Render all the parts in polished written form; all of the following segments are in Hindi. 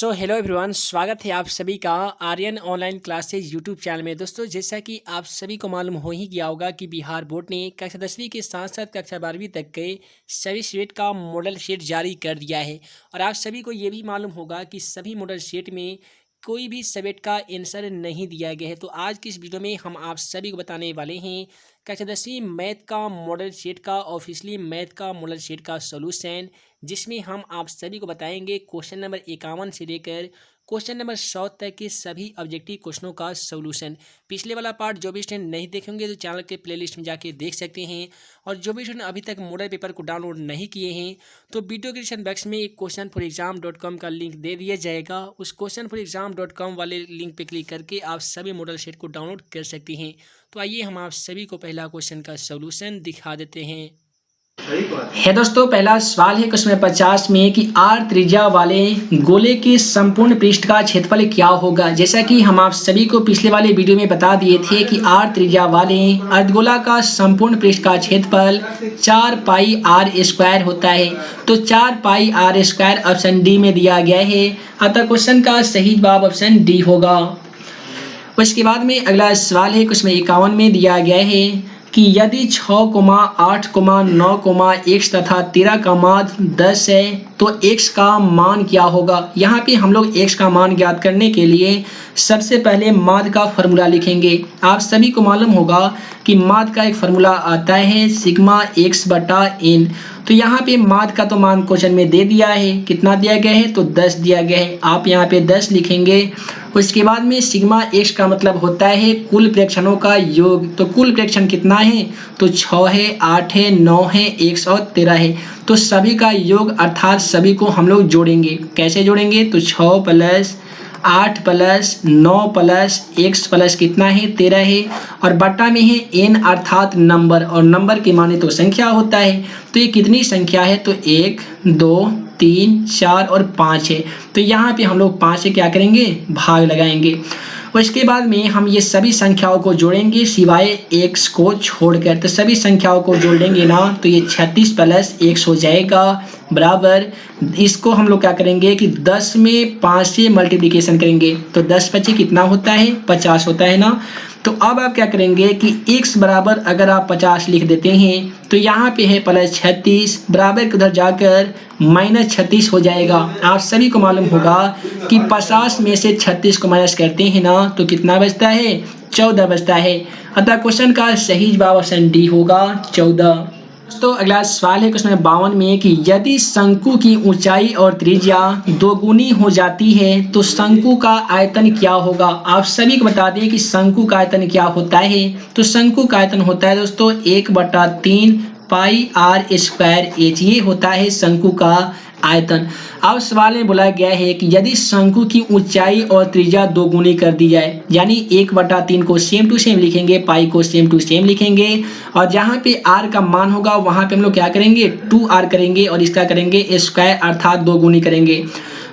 हेलो एवरीवन, स्वागत है आप सभी का Aryan online classes YouTube channel में। दोस्तों, जैसा कि आप सभी को मालूम हो ही गया होगा कि बिहार बोर्ड ने कक्षा 10वीं के साथ साथ कक्षा 12वीं तक के सभी सब्जेक्ट का मॉडल शीट जारी कर दिया है। और आप सभी को ये भी मालूम होगा कि सभी मॉडल शीट में कोई भी सब्जेक्ट का आंसर नहीं दिया गया है। तो आज की इस वीडियो में हम आप सभी को बताने वाले हैं कक्षा 10वीं मैथ का मॉडल शीट का ऑफिशियली मैथ का मॉडल शीट का सॉल्यूशन, जिसमें हम आप सभी को बताएंगे क्वेश्चन नंबर 51 से लेकर क्वेश्चन नंबर 100 तक के सभी ऑब्जेक्टिव क्वेश्चनों का सॉल्यूशन। पिछले वाला पार्ट जो भी स्टूडेंट नहीं देखेंगे तो चैनल के प्लेलिस्ट में जाके देख सकते हैं। और जो भी स्टूडेंट अभी तक मॉडल पेपर को डाउनलोड नहीं किए हैं तो वीडियो के डिस्क्रिप्शन बॉक्स में एक questionforyexam.com का लिंक दे दिया जाएगा। उस questionforyexam.com वाले लिंक पे क्लिक करके आप सभी मॉडल शीट को डाउनलोड कर सकते हैं। तो आइए हम आप सभी को पहला क्वेश्चन का सॉल्यूशन दिखा देते हैं। है दोस्तों, पहला सवाल है क्वेश्चन 50 में कि आर त्रिज्या वाले गोले के संपूर्ण पृष्ठ का क्षेत्रफल क्या होगा। जैसा कि हम आप सभी को पिछले वाले वीडियो में बता दिए थे कि आर त्रिज्या वाले अर्धगोला का संपूर्ण पृष्ठ का क्षेत्रफल 4 पाई आर स्क्वायर होता है। तो 4 पाई आर स्क्वायर ऑप्शन डी में दिया गया है, अतः क्वेश्चन का सही जवाब ऑप्शन डी होगा। उसके बाद में अगला सवाल है क्वेश्चन 51 में दिया गया है कि यदि 6, 8, 9, x तथा 13 का मान 10 है तो x का मान क्या होगा। यहाँ पे हम लोग x का मान ज्ञात करने के लिए सबसे पहले माद का फॉर्मूला लिखेंगे। आप सभी को मालूम होगा कि माद का एक फॉर्मूला आता है सिग्मा x बटा n। तो यहाँ पे माद का तो मान क्वेश्चन में दे दिया है, कितना दिया गया है तो 10 दिया गया है। आप यहाँ पे 10 लिखेंगे। उसके बाद में सिग्मा x का मतलब होता है कुल प्रेक्षणों का योग। तो कुल प्रेक्षण कितना है तो 6 है, 8 है, 9 है, 1 और 13 है। तो सभी का योग अर्थात सभी को हम लोग जोड़ेंगे। कैसे जोड़ेंगे तो 6 plus 8 plus 9 plus x plus कितना है 13 है, और बटा में है n अर्थात नंबर, और नंबर के माने तो संख्या होता है। तो ये कितनी संख्या है तो 1, 2, 3, 4 और 5 है। तो यहाँ पे हम लोग 5 से क्या करेंगे भाग लगाएंगे। उसके बाद में हम ये सभी संख्याओं को जोड़ेंगे सिवाय x को छोड़कर। तो सभी संख्याओं को जोड़ देंगे ना तो ये 36 प्लस x हो जाएगा बराबर। इसको हम लोग क्या करेंगे कि 10 में 5 से मल्टीप्लिकेशन करेंगे तो 10 पचे कितना होता है 50 होता है ना। तो अब आप क्या करेंगे कि x बराबर अगर आप 50 लिख देते हैं तो यहाँ पे है प्लस 36 बराबर के उधर जाकर माइनस 36 हो जाएगा। आप सभी को मालूम होगा कि 50 में से 36 को माइनस करते हैं ना तो कितना बचता है 14 बचता है। अतः क्वेश्चन का सही जवाब ऑप्शन डी होगा 14। तो अगला सवाल है क्वेश्चन 52 में कि यदि शंकु की ऊंचाई और त्रिज्या दोगुनी हो जाती है तो शंकु का आयतन क्या होगा। आप सभी को बता दें कि शंकु का आयतन क्या होता है। तो शंकु का आयतन होता है दोस्तों 1/3 पाई आर स्क्वायर एच, ये होता है शंकु का आयतन। अब सवाल में बोला गया है कि यदि शंकु की ऊंचाई और त्रिज्या दोगुनी कर दी जाए, यानी 1/3 को सेम टू सेम लिखेंगे, पाई को सेम टू सेम लिखेंगे, और जहाँ पे r का मान होगा वहाँ पे हम लोग क्या करेंगे 2r करेंगे, और इसका करेंगे स्क्वायर अर्थात दोगुनी करेंगे।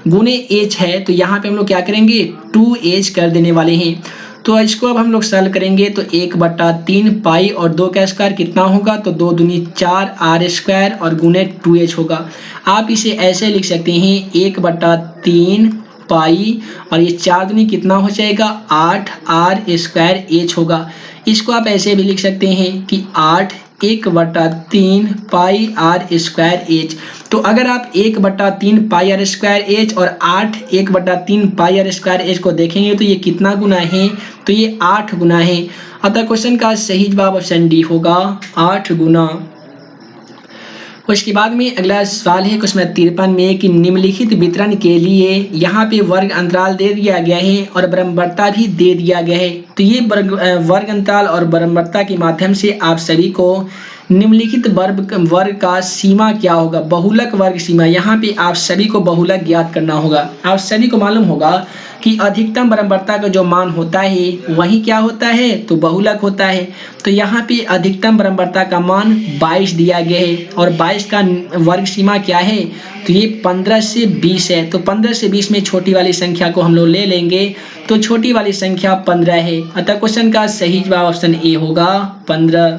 गुने h है तो यहाँ पे हम लोग क्या करेंगे 2h कर देने वाले हैं। तो इसको अब हम लोग सॉल्व करेंगे तो 1/3 पाई और 2 का स्क्वायर कितना होगा तो 2 दूनी 4 आर स्क्वायर और गुने 2h होगा। आप इसे ऐसे लिख सकते हैं 1/3 पाई और ये 4 दूनी कितना हो जाएगा 8 आर स्क्वायर एच होगा। इसको आप ऐसे भी लिख सकते हैं कि 8 1/3 पाई आर स्क्वायर एच। तो अगर आप 1/3 पाई आर स्क्वायर एच और 8 1/3 पाई आर स्क्वायर एच को देखेंगे तो ये कितना गुना है तो ये 8 गुना है। अतः क्वेश्चन का सही जवाब ऑप्शन डी होगा 8 गुना। उसके बाद में अगला सवाल है क्वेश्चन 53 में कि निम्नलिखित वितरण के लिए यहाँ पे वर्ग अंतराल दे दिया गया है और बराबरता भी दे दिया गया है। तो ये वर्ग अंतराल और बराबरता के माध्यम से आप सभी को निम्नलिखित वर्ग का सीमा क्या होगा, बहुलक वर्ग सीमा। यहाँ पे आप सभी को बहुलक ज्ञात करना होगा। आप सभी को मालूम होगा कि अधिकतम बराबरता का जो मान होता है वही क्या होता है तो बहुलक होता है। तो यहाँ पे अधिकतम बराबरता का मान 22 दिया गया है, और 22 का वर्ग सीमा क्या है तो ये 15 से 20 है। तो 15 से 20 में छोटी वाली संख्या को हम लोग ले लेंगे तो छोटी वाली संख्या 15 है। अतः क्वेश्चन का सही जवाब ऑप्शन ए होगा 15।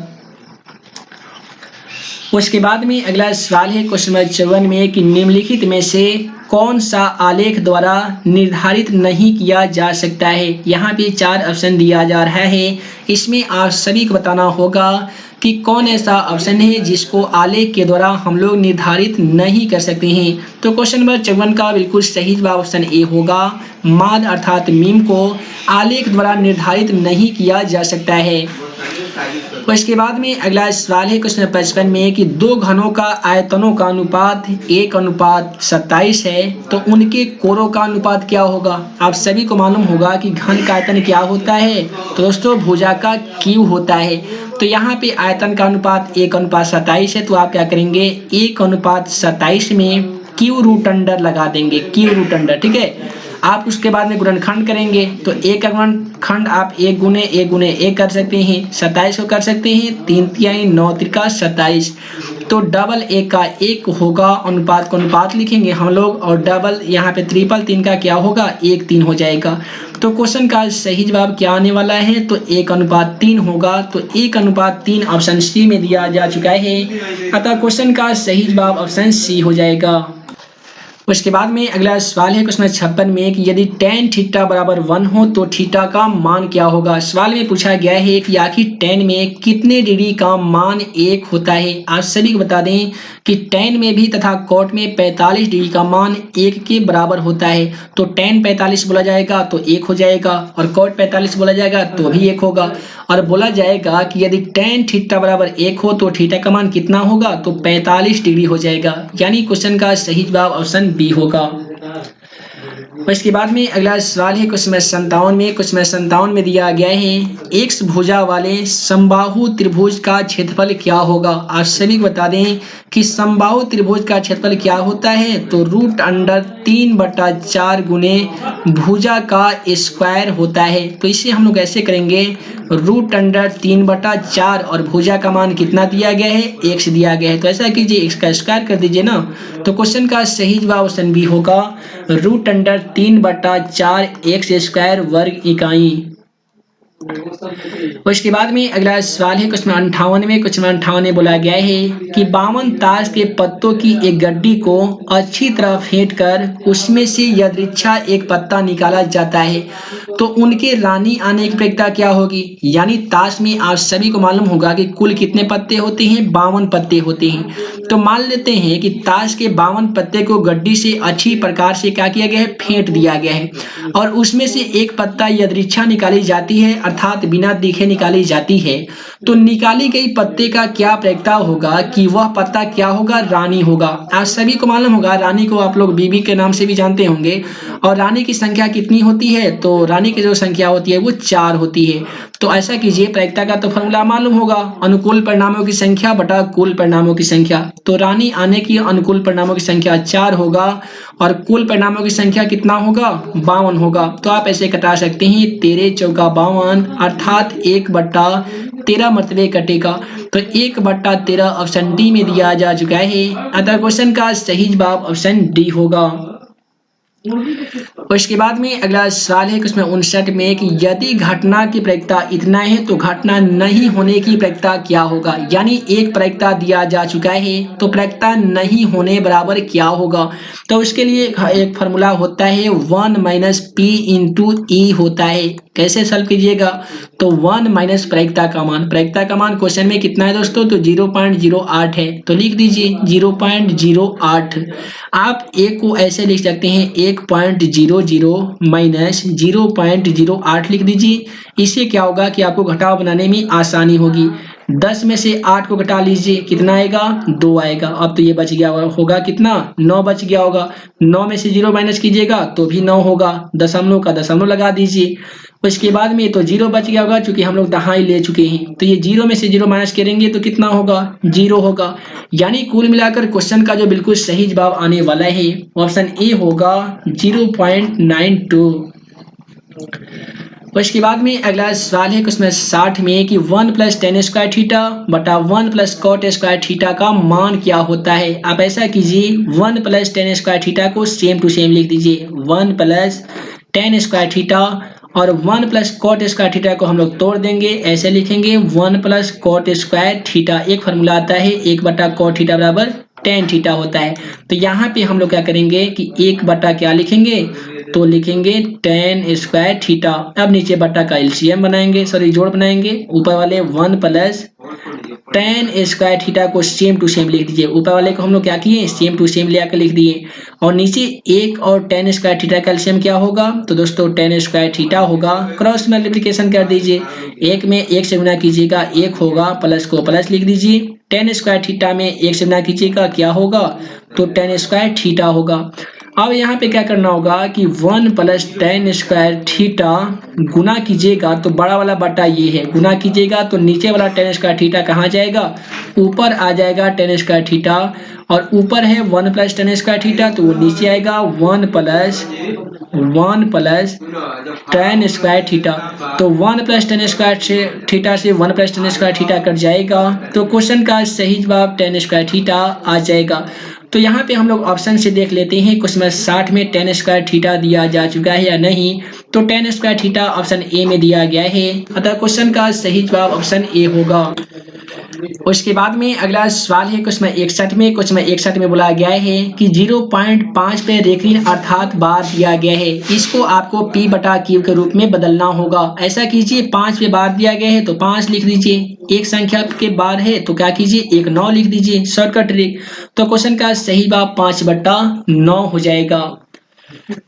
उसके बाद में अगला सवाल है क्वेश्चन नंबर 54 में कि निम्नलिखित में से कौन सा आलेख द्वारा निर्धारित नहीं किया जा सकता है। यहाँ पे 4 ऑप्शन दिया जा रहा है, इसमें आप सभी को बताना होगा कि कौन ऐसा ऑप्शन है जिसको आलेख के द्वारा हम लोग निर्धारित नहीं कर सकते हैं। तो क्वेश्चन नंबर 54 का बिल्कुल सही जवाब ऑप्शन ए होगा। माद अर्थात मीम को आलेख द्वारा निर्धारित नहीं किया जा सकता है। और इसके बाद में अगला सवाल है क्वेश्चन 55 में कि दो घनों का आयतनों का अनुपात 1:27 है, तो उनके कोरों का अनुपात क्या होगा। आप सभी को मालूम होगा कि घन का आयतन क्या होता है, तो दोस्तों भुजा का क्यू होता है। तो यहाँ पे आयतन का अनुपात 1:27 है, तो आप क्या करेंगे 1:27 में क्यू रूट अंडर लगा देंगे, क्यू रूट अंडर, ठीक है। आप उसके बाद में गुणनखंड करेंगे तो एक गुणनखंड आप 1 गुने 1 कर सकते हैं, 27 को कर सकते हैं, 3 तिहाई 9 त्रिका 27, तो डबल 1 का 1 होगा, अनुपात को अनुपात लिखेंगे हम लोग, और डबल यहाँ पे ट्रिपल 3 का क्या होगा 1 3 हो जाएगा। तो क्वेश्चन का सही जवाब क्या आने वाला है, तो 1:3 होगा। तो 1:3 ऑप्शन सी में दिया जा चुका है, अतः क्वेश्चन का सही जवाब ऑप्शन सी हो जाएगा। उसके बाद में अगला सवाल है क्वेश्चन 56 में कि यदि tan थीटा बराबर 1 हो तो थीटा का मान क्या होगा। सवाल में पूछा गया है कि आखिर tan में कितने डिग्री का मान 1 होता है। आप सभी को बता दें कि tan में भी तथा cot में 45 डिग्री का मान 1 के बराबर होता है। तो tan 45 बोला जाएगा तो 1 हो जाएगा, और cot 45 बोला जाएगा तो भी 1 होगा। और बोला जाएगा कि यदि tan थीटा बराबर 1 हो तो थीटा का मान कितना होगा, तो 45 डिग्री हो जाएगा। यानी क्वेश्चन का सही जवाब ऑप्शन बी होगा। और इसके बाद में अगला सवाल है क्वेश्चन 57 में। क्वेश्चन 57 में दिया गया है एक्स भुजा वाले समबाहु त्रिभुज का क्षेत्रफल क्या होगा। आप सभी को बता दें कि समबाहु त्रिभुज का क्षेत्रफल क्या होता है, तो रूट अंडर 3/4 गुने भुजा का स्क्वायर होता है। तो इसे हम लोग ऐसे करेंगे, रूट अंडर 3/4 और भुजा का मान कितना दिया गया है, x दिया गया है, तो ऐसा कीजिए x का स्क्वायर कर दीजिए ना। तो क्वेश्चन का सही जवाब ऑप्शन बी होगा, रूट अंडर 3/4 x स्क्वायर वर्ग इकाई। और इसके बाद में अगला सवाल है क्वेश्चन 58 में। क्वेश्चन 58 में बोला गया है कि 52 ताश के पत्तों की एक गड्डी को अच्छी तरह फेंट कर उसमें से यदृच्छा एक पत्ता निकाला जाता है, तो उनके रानी आने की प्रक्रिया क्या होगी। यानी ताश में आप सभी को मालूम होगा कि कुल कितने पत्ते होते हैं, 52 पत्ते होते हैं। तो मान लेते हैं कि ताश के 52 पत्ते को गड्डी से अच्छी प्रकार से क्या किया गया है, फेंट दिया गया है, और उसमें से एक पत्ता यदृच्छा निकाली जाती है, अर्थात बिना दिखे निकाली जाती है। तो निकाली गई पत्ते का क्या प्रक्रिया होगा कि वह पत्ता क्या होगा, रानी होगा। आप सभी को मालूम होगा रानी को आप लोग बीबी के नाम से भी जानते होंगे, और रानी की संख्या कितनी होती है, तो रानी की जो संख्या होती है वो 4 होती है। तो ऐसा कीजिए, प्रक्रिया का तो फॉर्मूला मालूम होगा, अनुकूल परिणामों की संख्या बटा कुल परिणामों की संख्या। तो रानी आने की अनुकूल परिणामों की संख्या 4 होगा, और कुल परिणामों की संख्या कितना होगा, 52 होगा। तो आप ऐसे कटा सकते हैं, 13 चौका 52, अर्थात 1/13 मरतबे कटेगा। तो 1/13 ऑप्शन डी में दिया जा चुका है, अतः क्वेश्चन का सही जवाब ऑप्शन डी होगा। और इसके बाद में अगला सवाल है क्वेश्चन 59 में कि यदि घटना की प्रक्रिया इतना है तो घटना नहीं होने की प्रक्रिया क्या होगा। यानी एक प्रक्रिया दिया जा चुका है तो प्रक्रिया नहीं होने बराबर क्या होगा। तो उसके लिए एक फार्मूला होता है 1 - p × e होता है। कैसे सॉल्व कीजिएगा, तो 1 - प्रक्रिया का मान, प्रक्रिया का मान क्वेश्चन में कितना है दोस्तों, तो 0.08 है, तो लिख दीजिए 0.08। आप a को ऐसे लिख सकते हैं 1.00 - 0.08 लिख दीजिए। इससे क्या होगा कि आपको घटाव बनाने में आसानी होगी। 10 में से 8 को घटा लीजिए, कितना आएगा, 2 आएगा। अब तो ये बच गया होगा कितना, 9 बच गया होगा। 9 में से 0 माइनस कीजिएगा तो भी 9 होगा, दशमलव का दशमलव लगा दीजिए। उसके बाद में तो 0 बच गया होगा, क्योंकि हम लोग दहाई ले चुके हैं। तो ये 0 में से 0 माइनस करेंगे तो कितना होगा, 0 होगा। यानी कुल मिलाकर क्वेश्चन का जो बिल्कुल सही जवाब आने वाला है ऑप्शन ए होगा 0.92। और इसके बाद में अगला सवाल है क्वेश्चन 60 में कि 1 + tan स्क्वायर थीटा बटा 1 + cot स्क्वायर थीटा का मान क्या होता है। आप ऐसा कीजिए, 1 + tan स्क्वायर थीटा को सेम टू सेम लिख दीजिए, 1 + tan स्क्वायर थीटा, और 1 + cot स्क्वायर थीटा को हम लोग तोड़ देंगे, ऐसे लिखेंगे 1 + cot स्क्वायर थीटा। एक फार्मूला आता है 1/cot थीटा बराबर टेन थीटा होता है। तो यहाँ पे हम लोग क्या करेंगे कि एक बटा क्या लिखेंगे, तो लिखेंगे टेन स्क्वायर थीटा। अब नीचे बटा का एलसीएम बनाएंगे, सॉरी जोड़ बनाएंगे, ऊपर वाले 1 प्लस टेन स्क्वायर थीटा को सेम टू सेम लिख दीजिए। ऊपर वाले को हम लोग क्या किए, सेम टू सेम ले आकर लिख दिए। और नीचे एक और टेन स्क्वायर थीटा का एलसीएम क्या होगा, तो दोस्तों टेन स्क्वायर थीटा होगा। क्रॉस मल्टीप्लिकेशन कर दीजिए, एक में एक से गुना कीजिएगा, एक होगा, प्लस को प्लस लिख दीजिए। टेन स्क्वायर थीटा में एक से गुना कीजिएगा, क्या होगा, तो टेन स्क्वायर थीटा होगा। अब यहाँ पे क्या करना होगा कि 1 प्लस टेन स्क्वायर थीटा गुना कीजिएगा, तो बड़ा वाला बटा ये है, गुना कीजिएगा तो नीचे वाला टेन स्क्वायर थीटा कहाँ जाएगा, ऊपर आ जाएगा टेन स्क्वायर थीटा। और ऊपर है 1 प्लस टेन स्क्वायर थीटा, तो वो नीचे आएगा 1 प्लस टेन स्क्वायर थीटा। तो 1 प्लस टेन स्क्वायर थीटा से 1 plus ten square theta cut जाएगा, तो क्वेश्चन का सही जवाब टेन स्क्वायर थीटा आ जाएगा। तो यहाँ पे हम लोग ऑप्शन से देख लेते हैं क्वेश्चन 60 में टेन स्क्वायर थीटा दिया जा चुका है या नहीं। तो ten square theta option A में दिया गया है, अतः क्वेश्चन का सही जवाब ऑप्शन ए होगा। उसके बाद में अगला सवाल है क्वेश्चन 61 में बोला गया है कि 0.5 पे रेखीय अर्थात बार दिया गया है, इसको आपको p बटा q के रूप में बदलना होगा। ऐसा कीजिए, 5 पे बार दिया गया है तो 5 लिख दीजिए, एक संख्या के बार है तो क्या कीजिए, एक 9 लिख दीजिए, शॉर्टकट ट्रिक। तो क्वेश्चन का सही जवाब 5/9 हो जाएगा।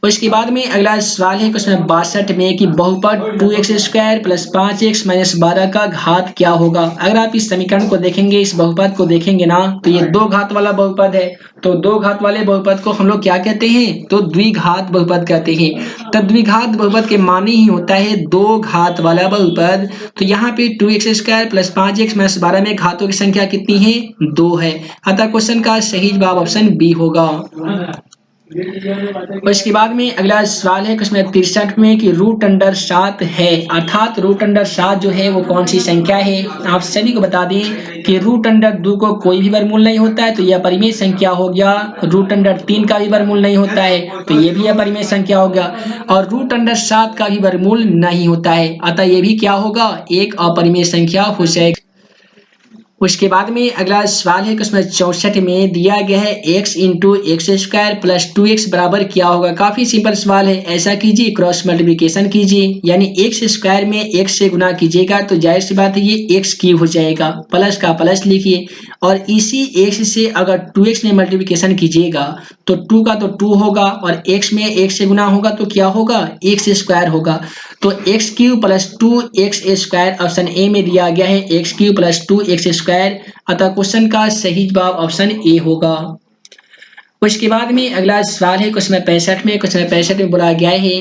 उसके बाद में अगला सवाल है क्वेश्चन 62 में कि बहुपद 2x square plus 5x minus 12 का घात क्या होगा। अगर आप इस समीकरण को देखेंगे, इस बहुपद को देखेंगे ना, तो ये दो घात वाला बहुपद है। तो दो घात वाले बहुपद को हम लोग क्या कहते हैं, तो द्विघात बहुपद कहते हैं। तो द्विघात बहुपद के माने ही होता है दो घात वाला बहुपद। तो यहाँ पे 2x square plus 5x minus 12 में घातों की संख्या कितनी है, 2 है, अतः क्वेश्चन का सही जवाब ऑप्शन बी होगा। उसके बाद में अगला सवाल है क्वेश्चन 63 में कि रूट अंडर 7 है, अर्थात रूट अंडर 7 जो है वो कौन सी संख्या है। आप सभी को बता दें कि रूट अंडर 2 को कोई भी वर्गमूल नहीं होता है, तो यह अपरिमेय संख्या हो गया। रूट अंडर 3 का भी वर्गमूल नहीं होता है, तो ये भी अपरिमेय संख्या हो गया। और रूट अंडर 7 का भी वर्गमूल नहीं होता है, अतः ये भी क्या होगा, एक अपरिमेय संख्या हो जाएगा। उसके बाद में अगला सवाल है क्वेश्चन 64 में दिया गया है x into x square plus 2x बराबर क्या होगा। काफी सिंपल सवाल है, ऐसा कीजिए क्रॉस मल्टीप्लिकेशन कीजिए, यानी एक्स स्क्वायर में x से गुना कीजिएगा तो जाहिर सी बात है ये x क्यूब हो जाएगा, प्लस का प्लस लिखिए। और इसी x से अगर 2x में मल्टीप्लिकेशन कीजिएगा तो 2 का तो 2 होगा, और x में x से गुना होगा तो क्या होगा, x स्क्वायर होगा। तो x cube plus 2x square option A में दिया गया है, x cube plus 2x square, अतः क्वेश्चन का सही जवाब ऑप्शन ए होगा। उसके बाद में अगला सवाल है क्वेश्चन 65 में बोला गया है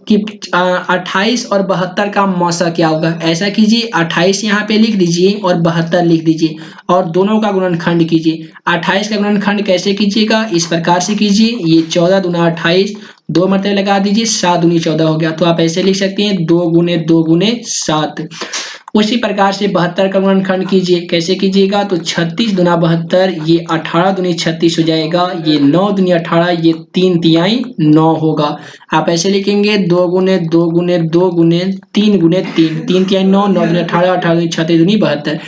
कि 28 और 72 का मौसा क्या होगा। ऐसा कीजिए, 28 यहाँ पे लिख दीजिए और 72 लिख दीजिए और दोनों का गुणनखंड कीजिए। 28 का गुणनखंड कैसे कीजिएगा, इस प्रकार से कीजिए, ये 14 दूना 28, 2 मरतबे लगा दीजिए, 7 दूनी 14 हो गया। तो आप ऐसे लिख सकते हैं 2 गुने 2 गुने 7। उसी प्रकार से 72 का गुणनखंड कीजिए, कैसे कीजिएगा, तो 36 दूना 72, ये 18 दूनी 36 हो जाएगा, ये 9 दूनी 18, ये 3 तिहाई 9 होगा। आप ऐसे लिखेंगे 2 गुने 2 गुने 2 गुने 3 गुने 3, 3 तिहाई 9, 9 दूनी 18, 18 दूनी 36 दूनी 72।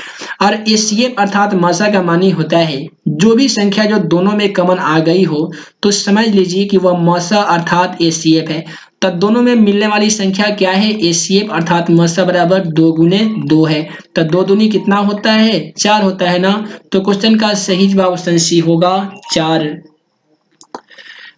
और एचसीएफ अर्थात मौसा का मानी होता है जो भी संख्या जो दोनों में कॉमन आ गई हो तो समझ लीजिए कि वह मौसा अर्थात एचसीएफ है। तो दोनों में मिलने वाली संख्या क्या है, एचसीएफ अर्थात मौसा बराबर 2 गुने 2 है। तो 2 दूनी कितना होता है, 4 होता है ना। तो क्वेश्चन का सही जवाब ऑप्शन सी होगा, 4।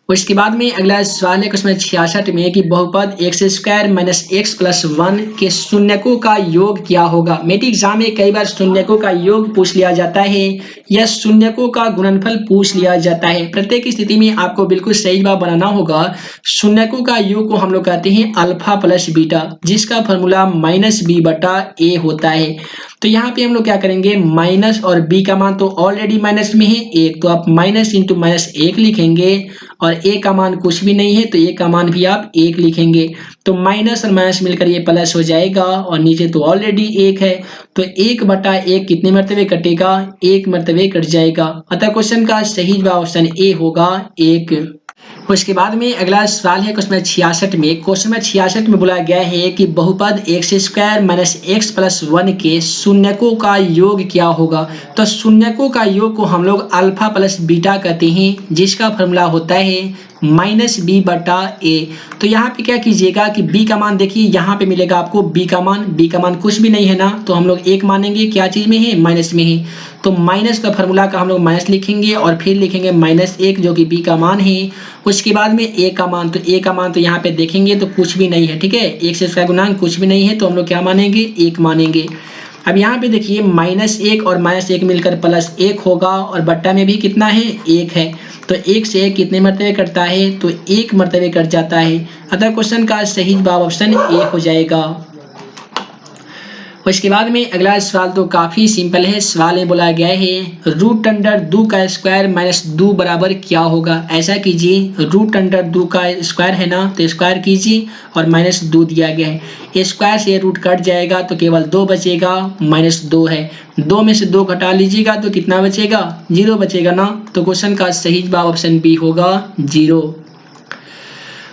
उसके बाद में अगला सवाल है क्वेश्चन 66 में कि बहुपद x square minus x plus 1 के शून्यकों का योग क्या होगा। मेट्रिक एग्जाम में कई बार शून्यकों का योग पूछ लिया जाता है या शून्यकों का गुणनफल पूछ लिया जाता है। प्रत्येक स्थिति में आपको बिल्कुल सही जवाब बनाना होगा। शून्यकों का योग को हम लोग कहते हैं अल्फा प्लस बीटा, जिसका फॉर्मूला -b/a होता है। तो यहाँ पे हम लोग क्या करेंगे, माइनस और b का मान तो ऑलरेडी माइनस में है 1, तो आप माइनस इंटू माइनस 1 लिखेंगे, और a का मान कुछ भी नहीं है तो a का मान भी आप 1 लिखेंगे। तो माइनस और माइनस मिलकर ये प्लस हो जाएगा, और नीचे तो ऑलरेडी 1 है, तो 1/1 कितने मरतबे कटेगा, 1 मरतबे कट जाएगा। अतः क्वेश्चन का सही जवाब ऑप्शन ए होगा, 1। उसके बाद में अगला सवाल है क्वेश्चन 66 में। क्वेश्चन 66 में बोला गया है कि बहुपद x square minus x plus 1 के शून्यकों का योग क्या होगा। तो शून्यकों का योग को हम लोग अल्फा प्लस बीटा कहते हैं, जिसका फॉर्मूला होता है माइनस बी बटा ए। तो यहाँ पे क्या कीजिएगा कि बी का मान देखिए, यहाँ पे मिलेगा आपको बी का मान कुछ भी नहीं है ना, तो हम लोग एक मानेंगे, क्या चीज में है, माइनस में है। तो माइनस का फॉर्मूला का हम लोग माइनस लिखेंगे और फिर लिखेंगे माइनस एक, जो कि बी का मान है। उसके बाद में ए का मान, तो ए का मान तो यहाँ पे देखेंगे तो कुछ भी नहीं है, ठीक है, एक से स्क्वायर गुणांक कुछ भी नहीं है, तो हम लोग क्या मानेंगे, एक मानेंगे। अब यहाँ पे देखिए माइनस एक और माइनस एक मिलकर प्लस एक होगा, और बट्टा में भी कितना है, एक है। तो एक से एक कितने मरतबे कटता है, तो एक मरतबे कट जाता है। अतः क्वेश्चन का सही जवाब ऑप्शन ए हो जाएगा। उसके बाद में अगला सवाल तो काफी सिंपल है। सवाल में बोला गया है रूट अंडर 2 का स्क्वायर माइनस 2 बराबर क्या होगा। ऐसा कीजिए, रूट अंडर 2 का स्क्वायर है ना, तो स्क्वायर कीजिए और माइनस 2 दिया गया है। स्क्वायर से रूट कट जाएगा तो केवल 2 बचेगा, माइनस 2 है। 2 में से 2 घटा लीजिएगा तो कितना बचेगा, 0 बचेगा ना। तो क्वेश्चन का सही जवाब ऑप्शन बी होगा 0।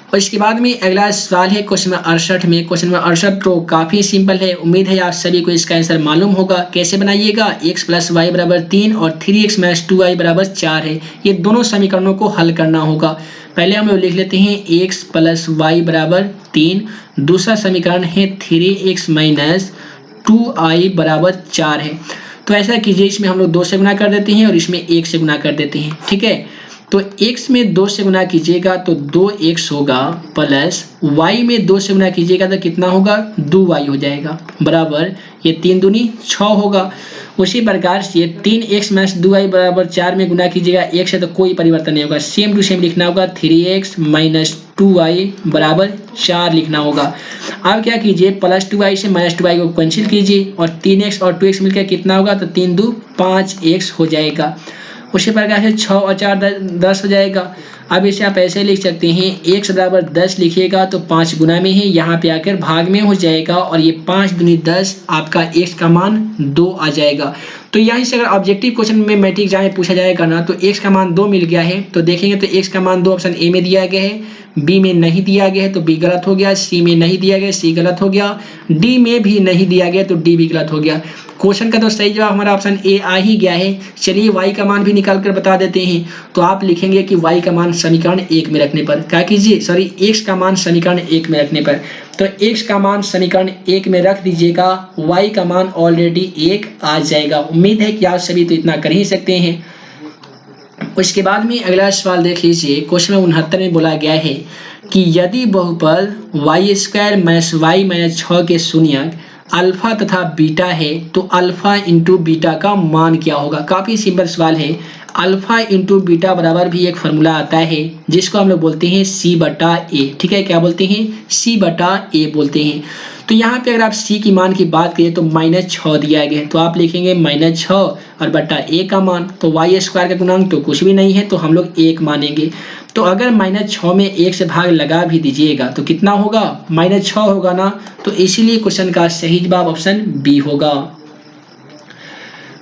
और इसके बाद में अगला सवाल है क्वेश्चन नंबर 68 में। क्वेश्चन नंबर 68 तो काफी सिंपल है, उम्मीद है आप सभी को इसका आंसर मालूम होगा। कैसे बनाइएगा, x प्लस वाई बराबर 3 और 3x माइनस 2y बराबर 4 है। ये दोनों समीकरणों को हल करना होगा। पहले हम लोग लिख लेते हैं x प्लस वाई बराबर 3, दूसरा समीकरण है 3x माइनस 2y बराबर 4 है। तो ऐसा कीजिए, इसमें हम लोग 2 से गुना कर देते हैं और इसमें 1 से गुना कर देते हैं, ठीक है। तो x में 2 से गुना कीजिएगा तो 2x होगा, प्लस y में 2 से गुना कीजिएगा तो कितना होगा, 2y हो जाएगा, बराबर ये 3 दूनी 6 होगा। उसी प्रकार से 3x माइनस 2y बराबर 4 में गुना कीजिएगा 1 से, तो कोई परिवर्तन नहीं होगा, सेम टू सेम लिखना होगा। 3x माइनस 2y बराबर 4 लिखना होगा। अब क्या कीजिए, प्लस 2y से माइनस 2y को कैंसिल कीजिए और 3x और 2x मिलकर कितना होगा, तो 3 2 5x हो जाएगा। उसी प्रकार से 6 और 4 10 हो जाएगा। अब इसे आप ऐसे लिख सकते हैं, x बराबर 10 लिखिएगा तो 5 गुना में है, यहाँ पे आकर भाग में हो जाएगा और ये 5 दूनी 10, आपका x का मान 2 आ जाएगा। तो यहीं से अगर ऑब्जेक्टिव क्वेश्चन में मैट्रिक एग्जाम में पूछा जाएगा ना, तो x का मान 2 मिल गया है, तो देखेंगे तो x का मान 2 ऑप्शन ए में दिया गया है, बी में नहीं दिया गया है तो बी गलत हो गया, सी में नहीं दिया गया, सी गलत हो गया, डी में भी नहीं दिया गया तो डी भी गलत हो गया। क्वेश्चन का तो सही जवाब हमारा ऑप्शन ए आ ही गया है। चलिए y का मान भी निकाल कर बता देते हैं। तो आप लिखेंगे कि y का मान समीकरण 1 में रखने पर, क्या कीजिए, सॉरी x का मान समीकरण 1 में रखने पर, तो x का मान समीकरण 1 में रख दीजिएगा, y का मान ऑलरेडी 1 आ जाएगा। उम्मीद है कि आप सभी तो इतना कर ही सकते हैं। उसके बाद में अगला सवाल देख लीजिए। क्वेश्चन 69 में बोला गया है कि यदि बहुपद Y square minus Y minus 6 के शून्यक अल्फा तथा बीटा है तो अल्फा इंटू बीटा का मान क्या होगा। काफी सिंपल सवाल है। अल्फा इंटू बीटा बराबर भी एक फॉर्मूला आता है जिसको हम लोग बोलते हैं सी बटा ए, ठीक है, क्या बोलते हैं, सी बटा ए बोलते हैं। तो यहाँ पे अगर आप सी की मान की बात करें तो -6 दिया गया है, तो आप लिखेंगे -6 और बटा ए का मान, तो वाई स्क्वायर का गुणांक तो कुछ भी नहीं है तो हम लोग 1 मानेंगे। तो अगर -6 में 1 से भाग लगा भी दीजिएगा तो कितना होगा, -6 होगा ना। तो इसीलिए क्वेश्चन का सही जवाब ऑप्शन बी होगा।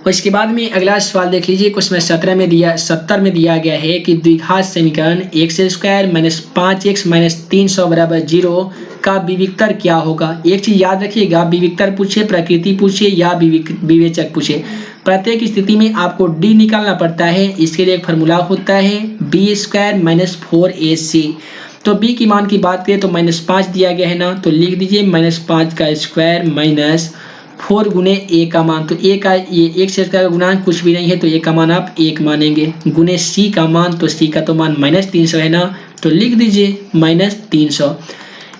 और इसके बाद में अगला सवाल देख लीजिए। क्वेश्चन 70 में दिया गया है कि द्विघात समीकरण x² - 5x - 300 = 0 का विविक्तर क्या होगा। एक चीज याद रखिएगा, विविक्तर पूछे, प्रकृति पूछे या विवेचक पूछे, प्रत्येक स्थिति में आपको d निकालना पड़ता है। इसके लिए एक फार्मूला होता है b² - 4ac। तो b की मान की बात करें तो -5 दिया गया है ना, तो लिख दीजिए -5 का स्क्वायर माइनस 4 गुने a का मान, तो a का ये 1 से का गुणांक कुछ भी नहीं है तो a का मान आप 1 मानेंगे, गुने c का मान, तो c का तो मान -300 है ना, तो लिख दीजिए -300।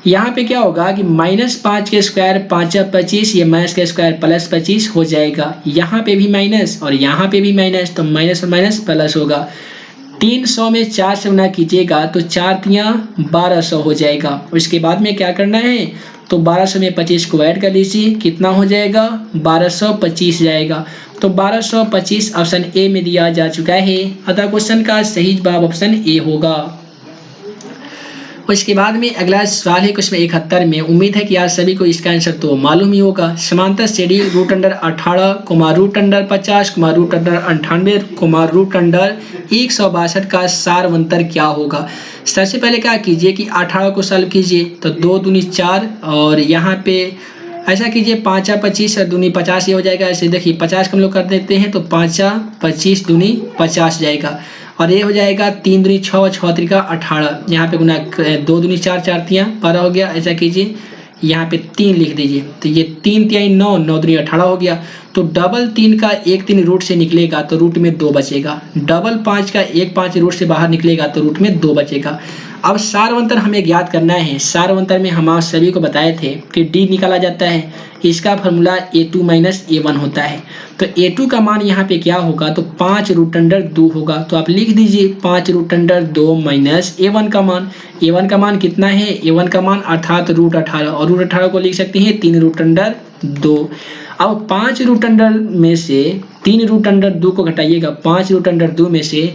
यहाँ पे क्या होगा कि -5 के स्क्वायर 5 × 25, ये माइनस का स्क्वायर +25 हो जाएगा, यहाँ पे भी माइनस और यहाँ पे भी माइनस, तो माइनस और माइनस प्लस होगा। 300 में 4 से गुना कीजिएगा तो 4 × 1200 हो जाएगा। उसके बाद में क्या करना है, तो 1200 में 25 को ऐड कर लीजिए, कितना हो जाएगा, 1225 जाएगा। तो 1225 ऑप्शन ए में दिया जा चुका है, अतः क्वेश्चन का सही जवाब ऑप्शन ए होगा। उसके बाद में अगला सवाल है क्वेश्चन 71 में। उम्मीद है कि आप सभी को इसका आंसर तो मालूम ही होगा। समांतर श्रेणी root under 18 root under 50 root under 98 root under 162 का सारवंतर क्या होगा। सबसे पहले क्या कीजिए कि 18 को सॉल्व कीजिए तो 2 दूनी 4 और यहाँ पे ऐसा कीजिए 5 25 और दूनी 50 ये हो जाएगा। ऐसे देखिए 50 को हम लोग कर देते हैं तो 5 25 दूनी 50 जाएगा और ये हो जाएगा 3 दूनी 6 6 त्रिका 18। यहाँ पे गुना 2 दूनी 4 4 तियाँ 12 हो गया। ऐसा कीजिए यहाँ पे 3 लिख दीजिए तो ये 3 तिहाई 9 9 दूनी 18 हो गया। तो डबल 3 का 1 3 रूट से निकलेगा तो रूट में 2 बचेगा। डबल 5 का 1 5 रूट से बाहर निकलेगा तो रूट में 2 बचेगा। अब सारवंतर हमें ज्ञात करना है। सारवंतर में हम आप सभी को बताए थे कि डी निकाला जाता है। इसका फॉर्मूला a2 माइनस a1 होता है। तो a2 का मान यहाँ पे क्या होगा तो 5 रूट अंडर 2 होगा। तो आप लिख दीजिए 5 रूट अंडर 2 माइनस a1 का मान। a1 का मान कितना है, a1 का मान अर्थात रूट 18 और रूट 18 को लिख सकते हैं 3 रूट अंडर 2। अब 5 रूट अंडर में से 3 रूट अंडर 2 को घटाइएगा। 5 रूट अंडर 2 में से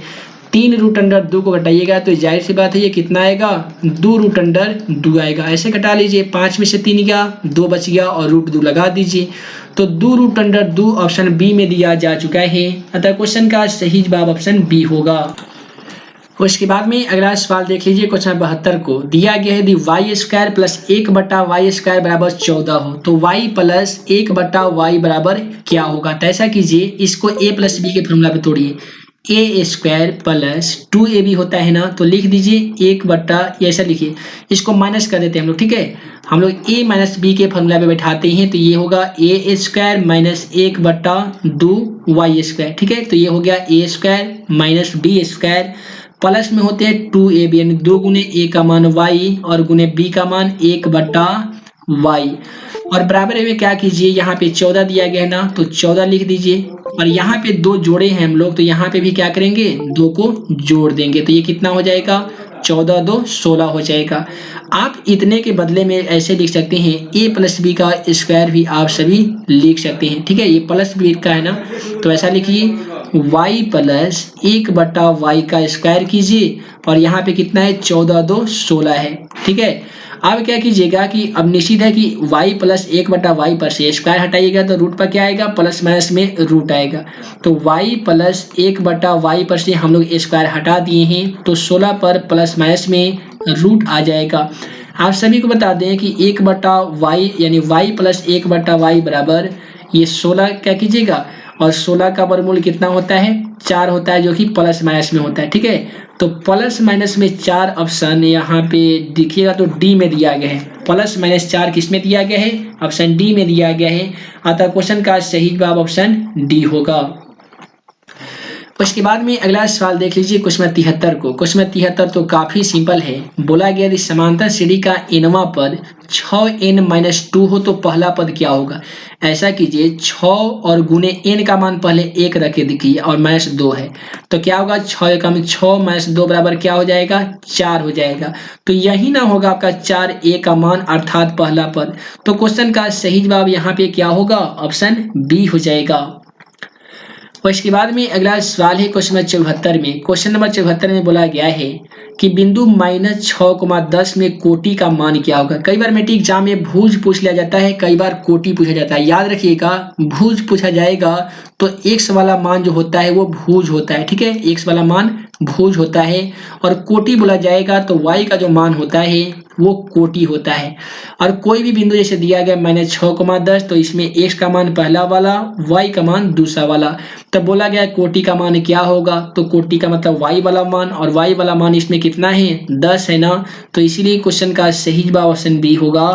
3 रूट अंडर 2 को घटाइएगा तो जाहिर सी बात है ये कितना आएगा 2 रूट अंडर 2 आएगा। ऐसे घटा लीजिए 5 में से 3 गया 2 बच गया और रूट 2 लगा दीजिए। तो 2 रूट अंडर 2 ऑप्शन बी में दिया जा चुका है। अतः क्वेश्चन का सही जवाब ऑप्शन बी होगा। उसके बाद में अगला सवाल देख लीजिए क्वेश्चन 72 को। दिया गया है यदि वाई स्क्वायर प्लस 1 बटा वाई स्क्वायर बराबर 14 हो तो वाई प्लस 1 बटा वाई बराबर क्या होगा। तो ऐसा कीजिए इसको a प्लस बी के फॉर्मूला पे तोड़िए। ए स्क्वायर प्लस 2ab होता है ना तो लिख दीजिए 1 बटा ऐसा लिखिए। इसको माइनस कर देते हैं हम लोग, ठीक है। हम लोग a माइनस बी के फॉर्मूला पे बैठाते हैं तो ये होगा ए स्क्वायर माइनस 1 बटा 2 वाई स्क्वायर, ठीक है। तो ये हो गया A square minus B square plus में होते हैं 2ab यानी 2 गुने a का मान y और गुने b का मान 1 बटा y और बराबर में क्या कीजिए यहाँ पे 14 दिया गया है ना तो 14 लिख दीजिए और यहाँ पे 2 जोड़े हैं हम लोग तो यहाँ पे भी क्या करेंगे 2 को जोड़ देंगे तो ये कितना हो जाएगा 14 2 16 हो जाएगा। आप इतने के बदले में ऐसे लिख सकते हैं a प्लस बी का स्क्वायर भी आप सभी लिख सकते हैं, ठीक है। ये प्लस बी का है ना तो ऐसा लिखिए y प्लस 1 बटा वाई का स्क्वायर कीजिए और यहाँ पे कितना है 14 2 16 है, ठीक है। अब क्या कीजिएगा कि अब निश्चित है कि y प्लस 1 बटा वाई पर से स्क्वायर हटाइएगा तो रूट पर क्या आएगा प्लस माइनस में रूट आएगा। तो y प्लस 1 बटा वाई पर से हम लोग स्क्वायर हटा दिए हैं तो 16 पर प्लस माइनस में रूट आ जाएगा। आप सभी को बता दें कि 1 बटा वाई यानी y प्लस 1 बटा वाई बराबर ये 16 क्या कीजिएगा और 16 का वर्गमूल कितना होता है 4 होता है जो कि प्लस माइनस में होता है, ठीक है। तो प्लस माइनस में 4 ऑप्शन यहाँ पे देखिएगा तो डी में दिया गया है। प्लस माइनस 4 किस में दिया गया है ऑप्शन डी में दिया गया है। अतः क्वेश्चन का सही जवाब ऑप्शन डी होगा। उसके बाद में अगला सवाल देख लीजिए क्वेश्चन 73 को। क्वेश्चन 73 तो काफी सिंपल है। बोला गया यदि समांतर श्रेणी का nवां पद 6n-2 हो तो पहला पद क्या होगा। ऐसा कीजिए 6 और गुने n का मान पहले 1 रख के दिखिए और माइनस 2 है तो क्या होगा 6 कम 6 माइनस 2 बराबर क्या हो जाएगा 4 हो जाएगा। तो यही ना होगा आपका 4a का मान अर्थात पहला पद। तो क्वेश्चन का सही जवाब यहाँ पे क्या होगा ऑप्शन बी हो जाएगा। उसके बाद में अगला सवाल है क्वेश्चन नंबर 74 में। क्वेश्चन नंबर 74 में बोला गया है कि बिंदु -6,10 में कोटि का मान क्या होगा। कई बार मैट्रिक एग्जाम में भुज पूछ लिया जाता है, कई बार कोटि पूछा जाता है। याद रखिएगा भुज पूछा जाएगा तो x वाला मान जो होता है वो भुज होता है, ठीक है। x वाला मान भुज होता है और कोटि बोला जाएगा तो y का जो मान होता है वो कोटि होता है। और कोई भी बिंदु जैसे दिया गया -6,10 तो इसमें x का मान पहला वाला y का मान दूसरा वाला। तब बोला गया कोटि का मान क्या होगा तो कोटि का मतलब y वाला मान और y वाला मान इसमें कितना है 10 है ना। तो इसीलिए क्वेश्चन का सही जवाब ऑप्शन बी होगा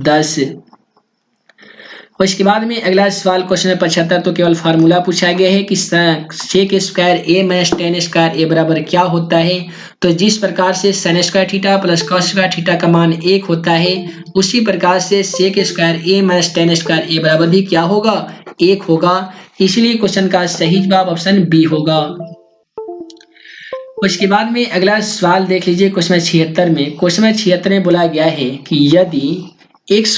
10। उसके बाद में अगला सवाल क्वेश्चन नंबर 75 तो केवल फार्मूला पूछा गया है कि sec square a minus tan square a बराबर क्या होता है। तो जिस प्रकार से sine square theta plus cos square theta का मान 1 होता है उसी प्रकार से sec square a minus tan square a बराबर भी क्या होगा 1 होगा। इसलिए क्वेश्चन का सही जवाब ऑप्शन बी होगा। उसके बाद में अगला सवाल देख लीजिए क्वेश्चन 76 में। क्वेश्चन 76 में बोला गया है कि यदि x,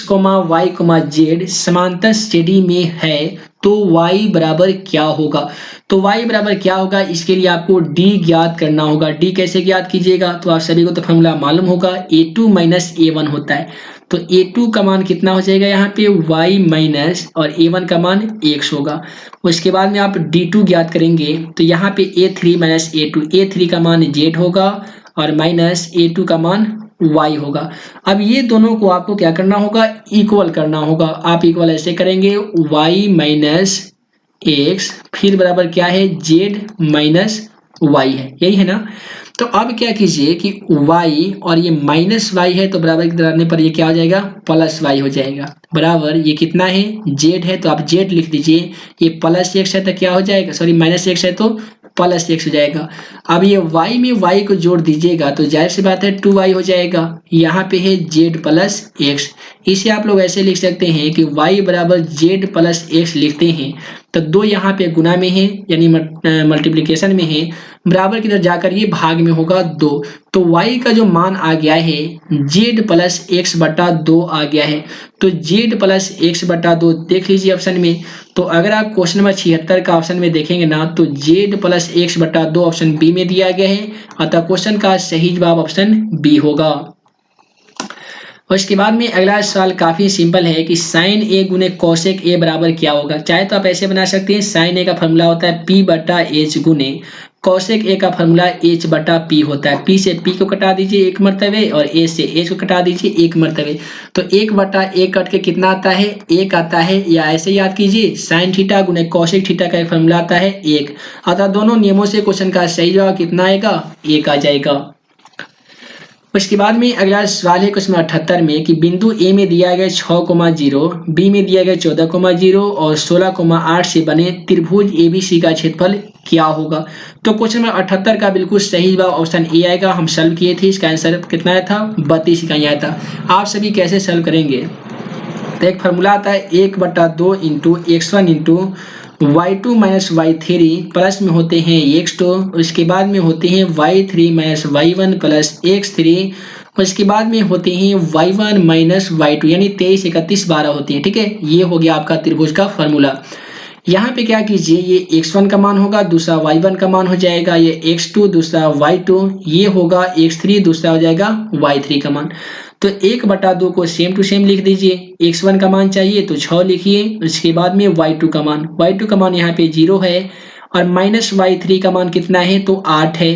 y, z समांतर श्रेणी में है तो y बराबर क्या होगा? तो y बराबर क्या होगा, इसके लिए आपको d ज्ञात करना होगा। d कैसे ज्ञात कीजिएगा? तो आप सभी को तो फॉर्मूला मालूम होगा, a2 माइनस a1 होता है। तो a2 का मान कितना हो जाएगा यहाँ पे y माइनस और a1 का मान x होगा। उसके बाद में आप d2 ज्ञात करेंगे तो यहाँ पे a3 माइनस a3 का मान z होगा और माइनस a2 का मान y होगा। अब ये दोनों को आपको क्या करना होगा, इक्वल करना होगा। आप इक्वल ऐसे करेंगे y माइनस x फिर बराबर क्या है z माइनस y है, यही है ना। तो अब क्या कीजिए कि y और ये माइनस y है तो बराबर की तरह पर ये क्या हो जाएगा, प्लस y हो जाएगा। बराबर ये कितना है, z है तो आप z लिख दीजिए। ये प्लस x है तो क्या हो जाएगा, सॉरी माइनस x है तो प्लस x हो जाएगा। अब ये y में y को जोड़ दीजिएगा तो जाहिर सी बात है 2y हो जाएगा। यहाँ पे है z प्लस x, इसे आप लोग ऐसे लिख सकते हैं कि y बराबर z प्लस x लिखते हैं तो दो यहाँ पे गुना में है यानी मल्टीप्लिकेशन में है, बराबर की तरफ जाकर ये भाग में होगा 2। तो y का जो मान आ गया है z प्लस एक्स बटा 2 आ गया है। तो z प्लस एक्स बटा 2 देख लीजिए ऑप्शन में। तो अगर आप क्वेश्चन नंबर 76 का ऑप्शन में देखेंगे ना तो z प्लस एक्स बटा 2 ऑप्शन बी में दिया गया है, अतः क्वेश्चन का सही जवाब ऑप्शन बी होगा। और इसके बाद में अगला सवाल काफी सिंपल है कि साइन ए गुने कोसेक ए बराबर क्या होगा। चाहे तो आप ऐसे बना सकते हैं, साइन ए का फॉर्मूला होता है p बटा एच गुने कोसेक ए का फॉर्मूला h बटा p होता है। p से p को कटा दीजिए एक मरतबे और a से h को कटा दीजिए एक मरतबे। तो 1 बटा a कट के कितना आता है, 1 आता है। या ऐसे याद कीजिए साइन थीटा गुने कोसेक थीटा का फॉर्मूला आता है 1। अतः दोनों नियमों से क्वेश्चन का सही जवाब कितना आएगा, 1 आ जाएगा। उसके बाद में अगला सवाल है क्वेश्चन 78 में कि बिंदु ए में दिया गया 6,0, बी में दिया गया 14,0 और 16,8 से बने त्रिभुज एबीसी का क्षेत्रफल क्या होगा। तो क्वेश्चन नंबर 78 का बिल्कुल सही जवाब ऑप्शन ए आएगा। हम सॉल्व किए थे, इसका आंसर कितना आया था, 32 इकाई आया था। आप सभी कैसे सॉल्व करेंगे, तो एक फॉर्मूला आता है 1/2 into x1 into y2 minus y3 plus में होते हैं x2, उसके बाद में होते हैं y3 minus y1 plus x3, उसके बाद में होते हैं y1 माइनस y2 यानी 23, 31, 12 होते हैं। ठीक है, ये हो गया आपका त्रिभुज का फॉर्मूला। यहाँ पे क्या कीजिए, ये x1 का मान होगा, दूसरा y1 का मान हो जाएगा, ये x2 दूसरा y2, ये होगा x3 दूसरा हो जाएगा y3 का मान। तो 1/2 को सेम टू सेम लिख दीजिए। x1 का मान चाहिए तो 6 लिखिए, उसके बाद में y2 का मान यहाँ पे 0 है और माइनस y3 का मान कितना है तो 8 है,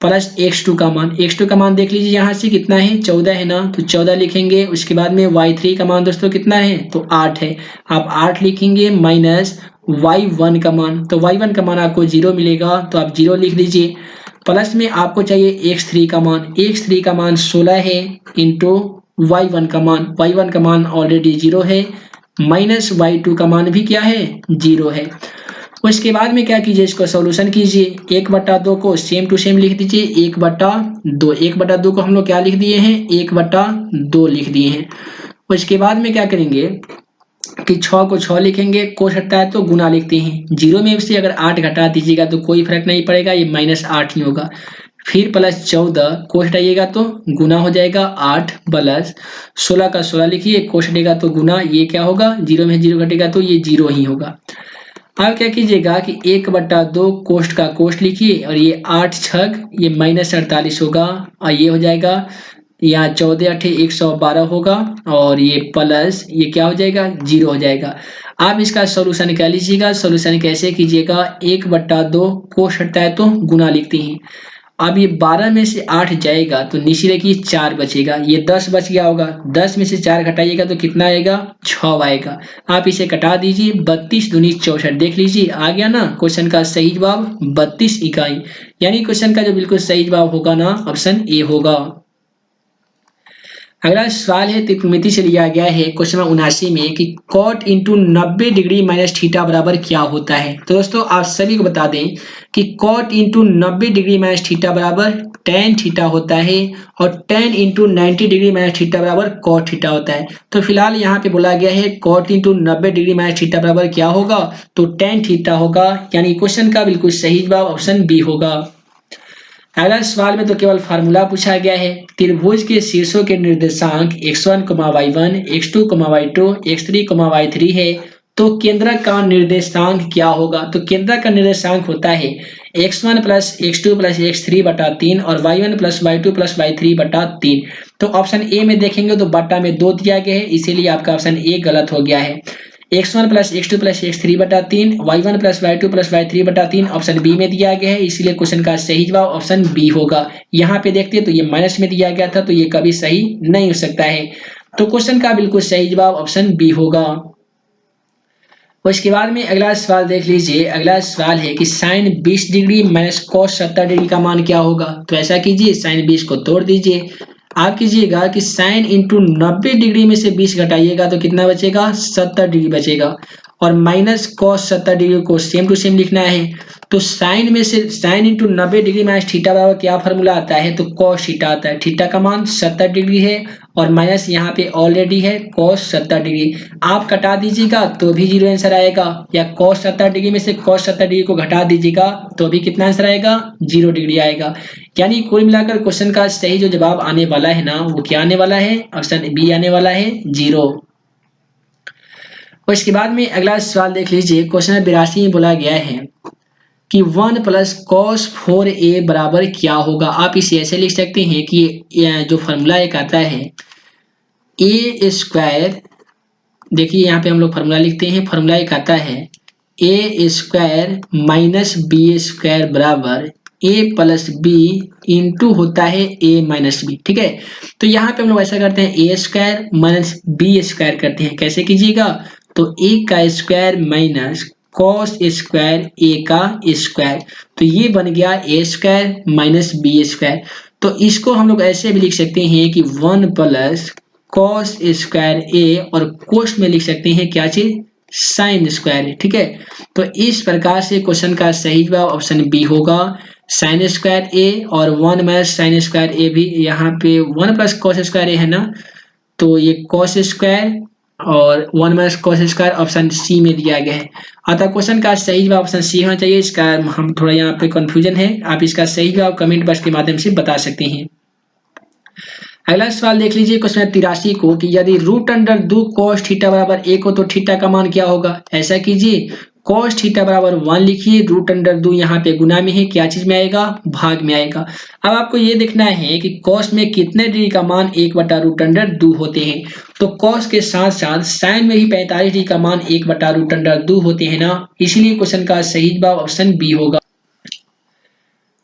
प्लस x2 का मान देख लीजिए यहाँ से कितना है 14 है ना, तो 14 लिखेंगे। उसके बाद में y3 का मान दोस्तों कितना है तो 8 है, आप 8 लिखेंगे माइनस y1 का मान, तो y1 का मान आपको 0 मिलेगा तो आप 0 लिख दीजिए। प्लस में आपको चाहिए x3 का मान 16 है इंटू y1 का मान ऑलरेडी 0 है, माइनस y2 का मान भी क्या है 0 है। उसके बाद में क्या कीजिए, इसको सॉल्यूशन कीजिए। 1/2 को सेम टू सेम लिख दीजिए, 1/2 को हम लोग क्या लिख दिए हैं 1/2 लिख दिए हैं। उसके बाद में क्या करेंगे कि 6 को 6 लिखेंगे, कोष हटता है तो गुना लिखते हैं। 0 में से अगर 8 घटा दीजिएगा तो कोई फर्क नहीं पड़ेगा, ये माइनस 8 ही होगा। फिर प्लस 14 कोष हटाइएगा तो गुना हो जाएगा 8 प्लस 16 का 16 लिखिए, कोष हटेगा तो गुना, ये क्या होगा 0 में 0 घटेगा तो ये 0 ही होगा। अब क्या कीजिएगा कि 1/2 कोष्ट का कोष्ट लिखिए और ये 8 छग ये माइनस 48 होगा और ये हो जाएगा यहाँ 14 8 112 होगा और ये प्लस ये क्या हो जाएगा 0 हो जाएगा। आप इसका सॉल्यूशन क्या लीजिएगा, सॉल्यूशन कैसे कीजिएगा 1/2 कोष्ट हटता है तो गुना लिखते हैं। अब ये 12 में से 8 जाएगा तो नीचे देखिए 4 बचेगा, ये 10 बच गया होगा, 10 में से 4 घटाइएगा तो कितना आएगा 6 आएगा। आप इसे कटा दीजिए, 32 दूनी 64 देख लीजिए आ गया ना। क्वेश्चन का सही जवाब 32 इकाई, यानी क्वेश्चन का जो बिल्कुल सही जवाब होगा ना ऑप्शन ए होगा। अगला सवाल है त्रिकोणमिति से लिया गया है क्वेश्चन नंबर 79 में कि cot into 90 degree minus theta बराबर क्या होता है। तो दोस्तों आप सभी को बता दें कि cot into 90 degree minus theta बराबर tan थीटा होता है और tan into 90 degree minus theta बराबर cot थीटा होता है। तो फिलहाल यहाँ पे बोला गया है cot into 90 degree minus theta बराबर क्या होगा तो tan थीटा होगा, यानी क्वेश्चन का बिल्कुल सही जवाब ऑप्शन बी होगा। अगला सवाल में तो केवल फार्मूला पूछा गया है। त्रिभुज के शीर्षों के निर्देशांक x1, y1, x2, y2, x3, y3 है तो केंद्रक का निर्देशांक क्या होगा? तो केंद्रक का निर्देशांक होता है x1 plus x2 plus x3 बटा 3 और y1 plus y2 plus y3 बटा 3। तो ऑप्शन ए में देखेंगे तो बटा में 2 दिया गया है, इसीलिए आपका ऑप्शन ए गलत हो गया है। x1 plus x2 plus x3 बटा 3, y1 plus y2 plus y3 बटा 3 ऑप्शन बी में दिया गया है, इसलिए क्वेश्चन का सही जवाब ऑप्शन बी होगा। यहाँ पे देखते हैं तो ये माइनस में दिया गया था, तो ये कभी सही नहीं हो सकता है। तो क्वेश्चन का बिल्कुल सही जवाब ऑप्शन बी होगा। उसके बाद में अगला सवाल देख लीजिए। अगला सवाल है कि sine 20 degree minus cos 70 degree का मान क्या होगा? तो ऐसा कीजिए, साइन 20 को तोड़ दीजिए। आप कीजिएगा कि साइन इंटू 90 डिग्री में से 20 घटाइएगा तो कितना बचेगा? 70 डिग्री बचेगा। और माइनस कॉस 70 डिग्री को सेम टू सेम लिखना है। तो साइन में से sine into 90 degree minus theta बराबर क्या फॉर्मूला आता है? तो कॉस थीटा आता है। थीटा का मान 70 डिग्री है और माइनस यहाँ पे ऑलरेडी है कॉस 70 डिग्री। आप कटा दीजिएगा तो भी जीरो आंसर आएगा, या कॉस 70 डिग्री में से कॉस 70 डिग्री को घटा दीजिएगा तो भी कितना आंसर आएगा? 0 डिग्री आएगा। यानी कुल मिलाकर क्वेश्चन का सही जो जवाब आने वाला है ना, वो क्या आने वाला है? ऑप्शन बी आने वाला है, 0। और इसके बाद में अगला सवाल देख लीजिए। क्वेश्चन 82 में बोला गया है कि 1 प्लस कॉस 4a बराबर क्या होगा? आप इसे ऐसे लिख सकते हैं कि जो फॉर्मूला एक आता है ए स्क्वायर, देखिए यहाँ पे हम लोग फॉर्मूला लिखते हैं। फॉर्मूला एक आता है ए स्क्वायर माइनस बी स्क्वायर बराबर ए प्लस बी इंटू होता है ए माइनस बी। ठीक है, तो यहाँ पे हम लोग ऐसा करते हैं ए स्क्वायर माइनस बी स्क्वायर करते हैं। कैसे कीजिएगा? तो ए का स्क्वायर माइनस कॉस स्क्वायर ए का स्क्वायर, तो ये बन गया A square minus B square. तो इसको हम लोग ऐसे भी लिख सकते हैं कि 1 प्लस कॉस स्क्वायर ए, और कोस में लिख सकते हैं क्या चीज? Sine square. ठीक है, तो इस प्रकार से क्वेश्चन का सही जवाब ऑप्शन बी होगा, साइन स्क्वायर ए। और 1 माइनस साइन स्क्वायर ए भी यहाँ पे 1 प्लस कॉस स्क्वायर ए है ना, तो ये कॉस स्क्वायर और 1 minus cos square option C में दिया गया है। अतः क्वेश्चन का सही जवाब ऑप्शन सी होना चाहिए। इसका हम थोड़ा यहाँ पे कंफ्यूजन है, आप इसका सही जवाब कमेंट बॉक्स के माध्यम से बता सकते हैं। अगला सवाल देख लीजिए क्वेश्चन 83 को कि यदि रूट अंडर 2 कॉस थीटा बराबर 1 हो तो थीटा का मान क्या होगा? ऐसा कीजिए, कॉस थीटा बराबर 1 लिखिए, रूट अंडर 2 यहाँ पे गुना में है, क्या चीज में आएगा? भाग में आएगा। अब आपको ये देखना है कि कॉस में कितने डिग्री का मान 1 बटा रूट अंडर 2 होते हैं। तो कॉस के साथ साथ साइन में भी 45 डिग्री का मान 1 बटा रूट अंडर 2 होते हैं ना, इसलिए क्वेश्चन का सही जवाब ऑप्शन बी होगा।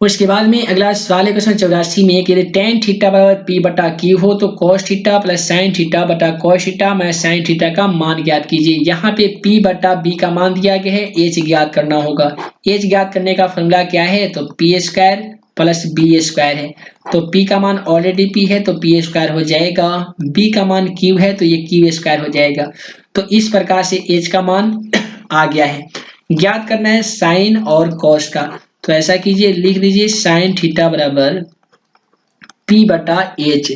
उसके बाद में अगला सवाल है क्वेश्चन 84 में कि tan थीटा बराबर p बटा क्यू हो तो cos theta plus sine theta बटा cos theta minus sine theta का मान ज्ञात कीजिए। यहाँ पे p बटा b का मान दिया गया है, h ज्ञात करना होगा। h ज्ञात करने का फॉर्मूला क्या है? तो p square plus b square है। तो p का मान ऑलरेडी p है तो p स्क्वायर हो जाएगा, b का मान q है तो ये q स्क्वायर हो जाएगा। तो इस प्रकार से h का मान आ गया है। ज्ञात करना है साइन और cos का, तो ऐसा कीजिए, लिख दीजिए साइन थीटा बराबर p बटा h।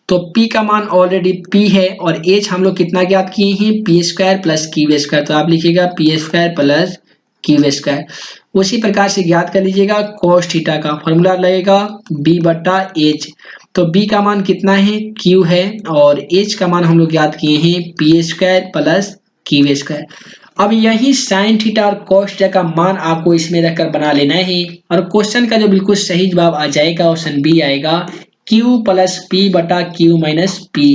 तो p का मान ऑलरेडी p है और h हम लोग कितना ज्ञात किए हैं? p square plus Q square. तो आप लिखिएगा p square plus Q square. उसी प्रकार से ज्ञात कर लीजिएगा cos थीटा का, फॉर्मूला लगेगा b बटा h। तो b का मान कितना है? q है, और h का मान हम लोग ज्ञात किए हैं p square plus Q square. अब यही साइन थीटा और cos थीटा का मान आपको इसमें रखकर बना लेना है, और क्वेश्चन का जो बिल्कुल सही जवाब आ जाएगा ऑप्शन बी आएगा, q प्लस पी बटा क्यू माइनस पी।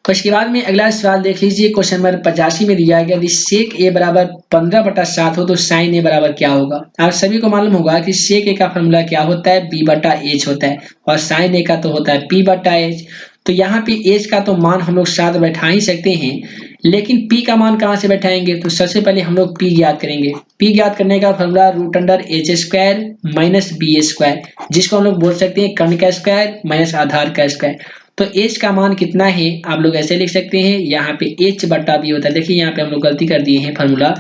उसके बाद में अगला सवाल देख लीजिए क्वेश्चन नंबर 85 में दिया गया यदि सेक ए बराबर 15 बटा 7 हो तो साइन ए बराबर क्या होगा? आप सभी को मालूम होगा कि सेक ए का फॉर्मूला क्या होता है? b बटा एच होता है, और साइन ए का तो होता है p बटा एच। तो यहाँ पे एच का तो मान हम लोग साथ बैठा ही सकते हैं, लेकिन p का मान कहाँ से बैठाएंगे? तो सबसे पहले हम लोग p ज्ञात करेंगे। p ज्ञात करने का formula root under H square minus B square, जिसको हम लोग बोल सकते हैं कर्ण का स्क्वायर माइनस आधार का स्क्वायर। तो h का मान कितना है? आप लोग ऐसे लिख सकते हैं, यहाँ पे h बटा b होता है। देखिए यहाँ पे हम लोग गलती कर दिए हैं, फॉर्मूला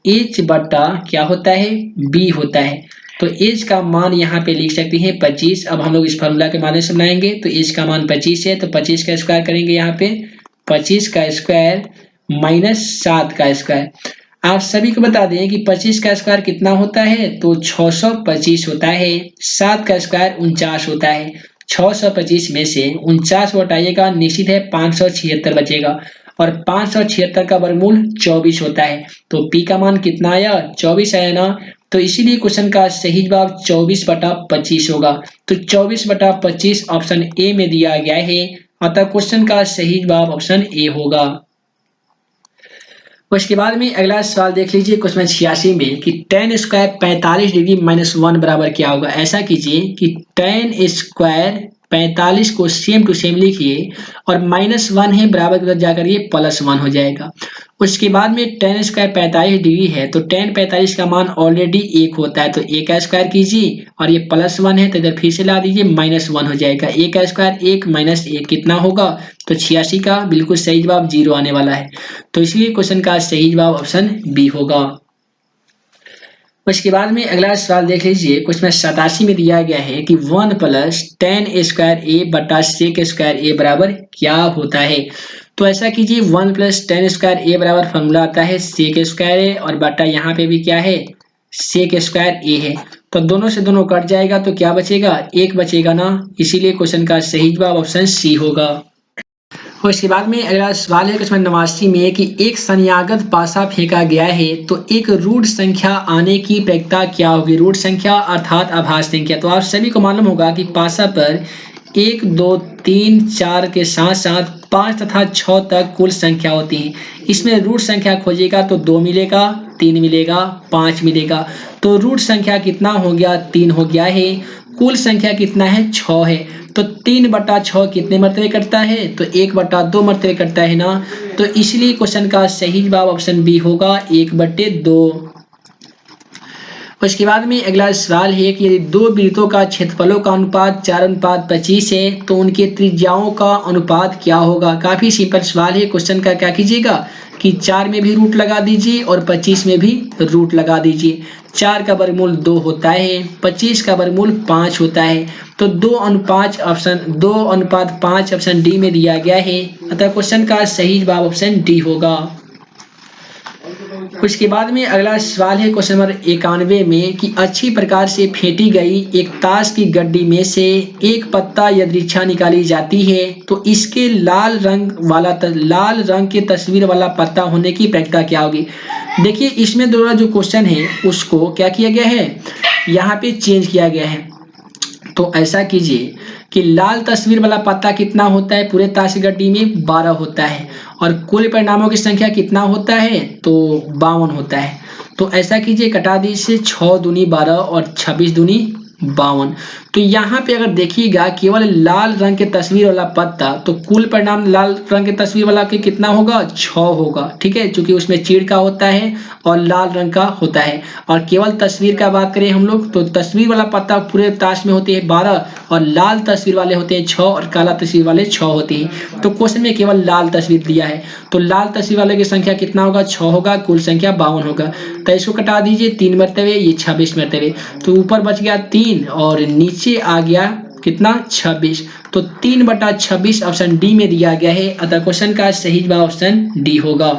h बटा क्या होता है? b होता है। तो h का मान यहाँ पे लिख सकते हैं 25। अब हम लोग इस फॉर्मूला के माध्यम से बनाएंगे, तो h का मान 25 है, तो 25 का स्क्वायर करेंगे, यहाँ पे 25 का स्क्वायर माइनस 7 का स्क्वायर। आप सभी को बता दें कि 25 का स्क्वायर कितना होता है? तो 625 होता है। 7 का स्क्वायर 49 होता है। 625 में से 49 हटाइएगा, निश्चित है 576 बचेगा। और 576 का वर्गमूल 24 होता है। तो p का मान कितना आया, 24 आया ना। तो इसीलिए क्वेश्चन का सही जवाब 24/25 होगा। तो 24/25 ऑप्शन ए में दिया गया है, अतः क्वेश्चन का सही जवाब ऑप्शन ए होगा। उसके बाद में अगला सवाल देख लीजिए क्वेश्चन 86 में कि tan स्क्वायर 45 डिग्री -1 बराबर क्या होगा। ऐसा कीजिए कि tan स्क्वायर 45 को सेम टू सेम लिखिए और -1 है बराबर की तरफ जाकर ये +1 हो जाएगा। उसके बाद में tan स्क्वायर 45 डिग्री है तो tan 45 का मान ऑलरेडी 1 होता है, तो 1 का स्क्वायर कीजिए और ये +1 है तो इधर फिर से ला दीजिए, -1 हो जाएगा। 1 का स्क्वायर 1 -1 कितना होगा, तो 86 का बिल्कुल सही जवाब 0 आने वाला है। तो इसलिए क्वेश्चन का सही जवाब ऑप्शन बी होगा। उसके बाद में अगला सवाल देख लीजिए क्वेश्चन 87 में दिया गया है कि 1 + tan स्क्वायर ए बटा sec स्क्वायर ए बराबर क्या होता है। तो ऐसा कीजिए 1 + tan स्क्वायर ए बराबर फॉर्मूला आता है sec स्क्वायर ए और बटा यहाँ पे भी क्या है, sec स्क्वायर ए है। तो दोनों से दोनों कट जाएगा तो क्या बचेगा, 1 बचेगा ना। इसीलिए क्वेश्चन का सही जवाब ऑप्शन सी होगा। और इसके बाद में अगला सवाल है क्वेश्चन 89 में कि एक संयागत पासा फेंका गया है तो एक रूट संख्या आने की प्रक्रिया क्या होगी। रूट संख्या अर्थात आभास संख्या। तो आप सभी को मालूम होगा कि पासा पर 1 2 3 4 के साथ साथ 5 तथा 6 तक कुल संख्या होती है। इसमें रूट संख्या खोजिएगा तो 2 मिलेगा, 3 मिलेगा, 5 मिलेगा। तो रूट संख्या कितना हो गया, 3 हो गया है। कुल संख्या कितना है, 6 है। तो 3/6 कितने मरतबे करता है, तो 1/2 मरतबे करता है ना। तो इसलिए क्वेश्चन का सही जवाब ऑप्शन बी होगा 1/2। उसके बाद में अगला सवाल है कि यदि दो वृत्तों का क्षेत्रफलों का अनुपात 4:25 है तो उनके त्रिज्याओं का अनुपात क्या होगा। काफी सिंपल सवाल है। क्वेश्चन का क्या कीजिएगा कि 4 में भी रूट लगा दीजिए और 25 में भी रूट लगा दीजिए। 4 का वर्गमूल 2 होता है, 25 का वर्गमूल 5 होता है। तो 2:5 ऑप्शन डी में दिया गया है, अतः क्वेश्चन का सही जवाब ऑप्शन डी होगा। उसके बाद में अगला सवाल है क्वेश्चन नंबर 91 में कि अच्छी प्रकार से फेंटी गई एक ताश की गड्डी में से एक पत्ता यदृच्छा निकाली जाती है तो इसके लाल रंग के तस्वीर वाला पत्ता होने की प्रक्रिया क्या होगी। देखिए इसमें दोनों जो क्वेश्चन है उसको क्या किया गया है, यहाँ पे चेंज किया गया है। तो ऐसा कीजिए कि लाल तस्वीर वाला पत्ता कितना होता है, पूरे ताश की गड्डी में 12 होता है और कुल परिणामों की संख्या कितना होता है, तो 52 होता है। तो ऐसा कीजिए कटा दीजिए, 6 दूनी 12 और 26 दूनी 52। तो यहाँ पे अगर देखिएगा केवल लाल रंग के तस्वीर वाला पत्ता, तो कुल परिणाम लाल रंग के तस्वीर वाला के कितना होगा, 6 होगा। ठीक है, क्योंकि उसमें चीड़ का होता है और लाल रंग का होता है। और केवल तस्वीर का बात करें हम लोग तो तस्वीर वाला पत्ता पूरे ताश में होते हैं 12 और लाल तस्वीर वाले होते हैं 6 और काला तस्वीर वाले 6 होते हैं। तो क्वेश्चन में केवल लाल तस्वीर दिया है तो लाल तस्वीर वाले की संख्या कितना होगा, 6 होगा, कुल संख्या 52 होगा। तो इसको कटा दीजिए 3 मरतबे, ये 26 मरतबे। तो ऊपर बच गया 3 और नीचे आ गया कितना, 26। तो 3/26 ऑप्शन डी में दिया गया है, अतः क्वेश्चन का सही जवाब ऑप्शन डी होगा।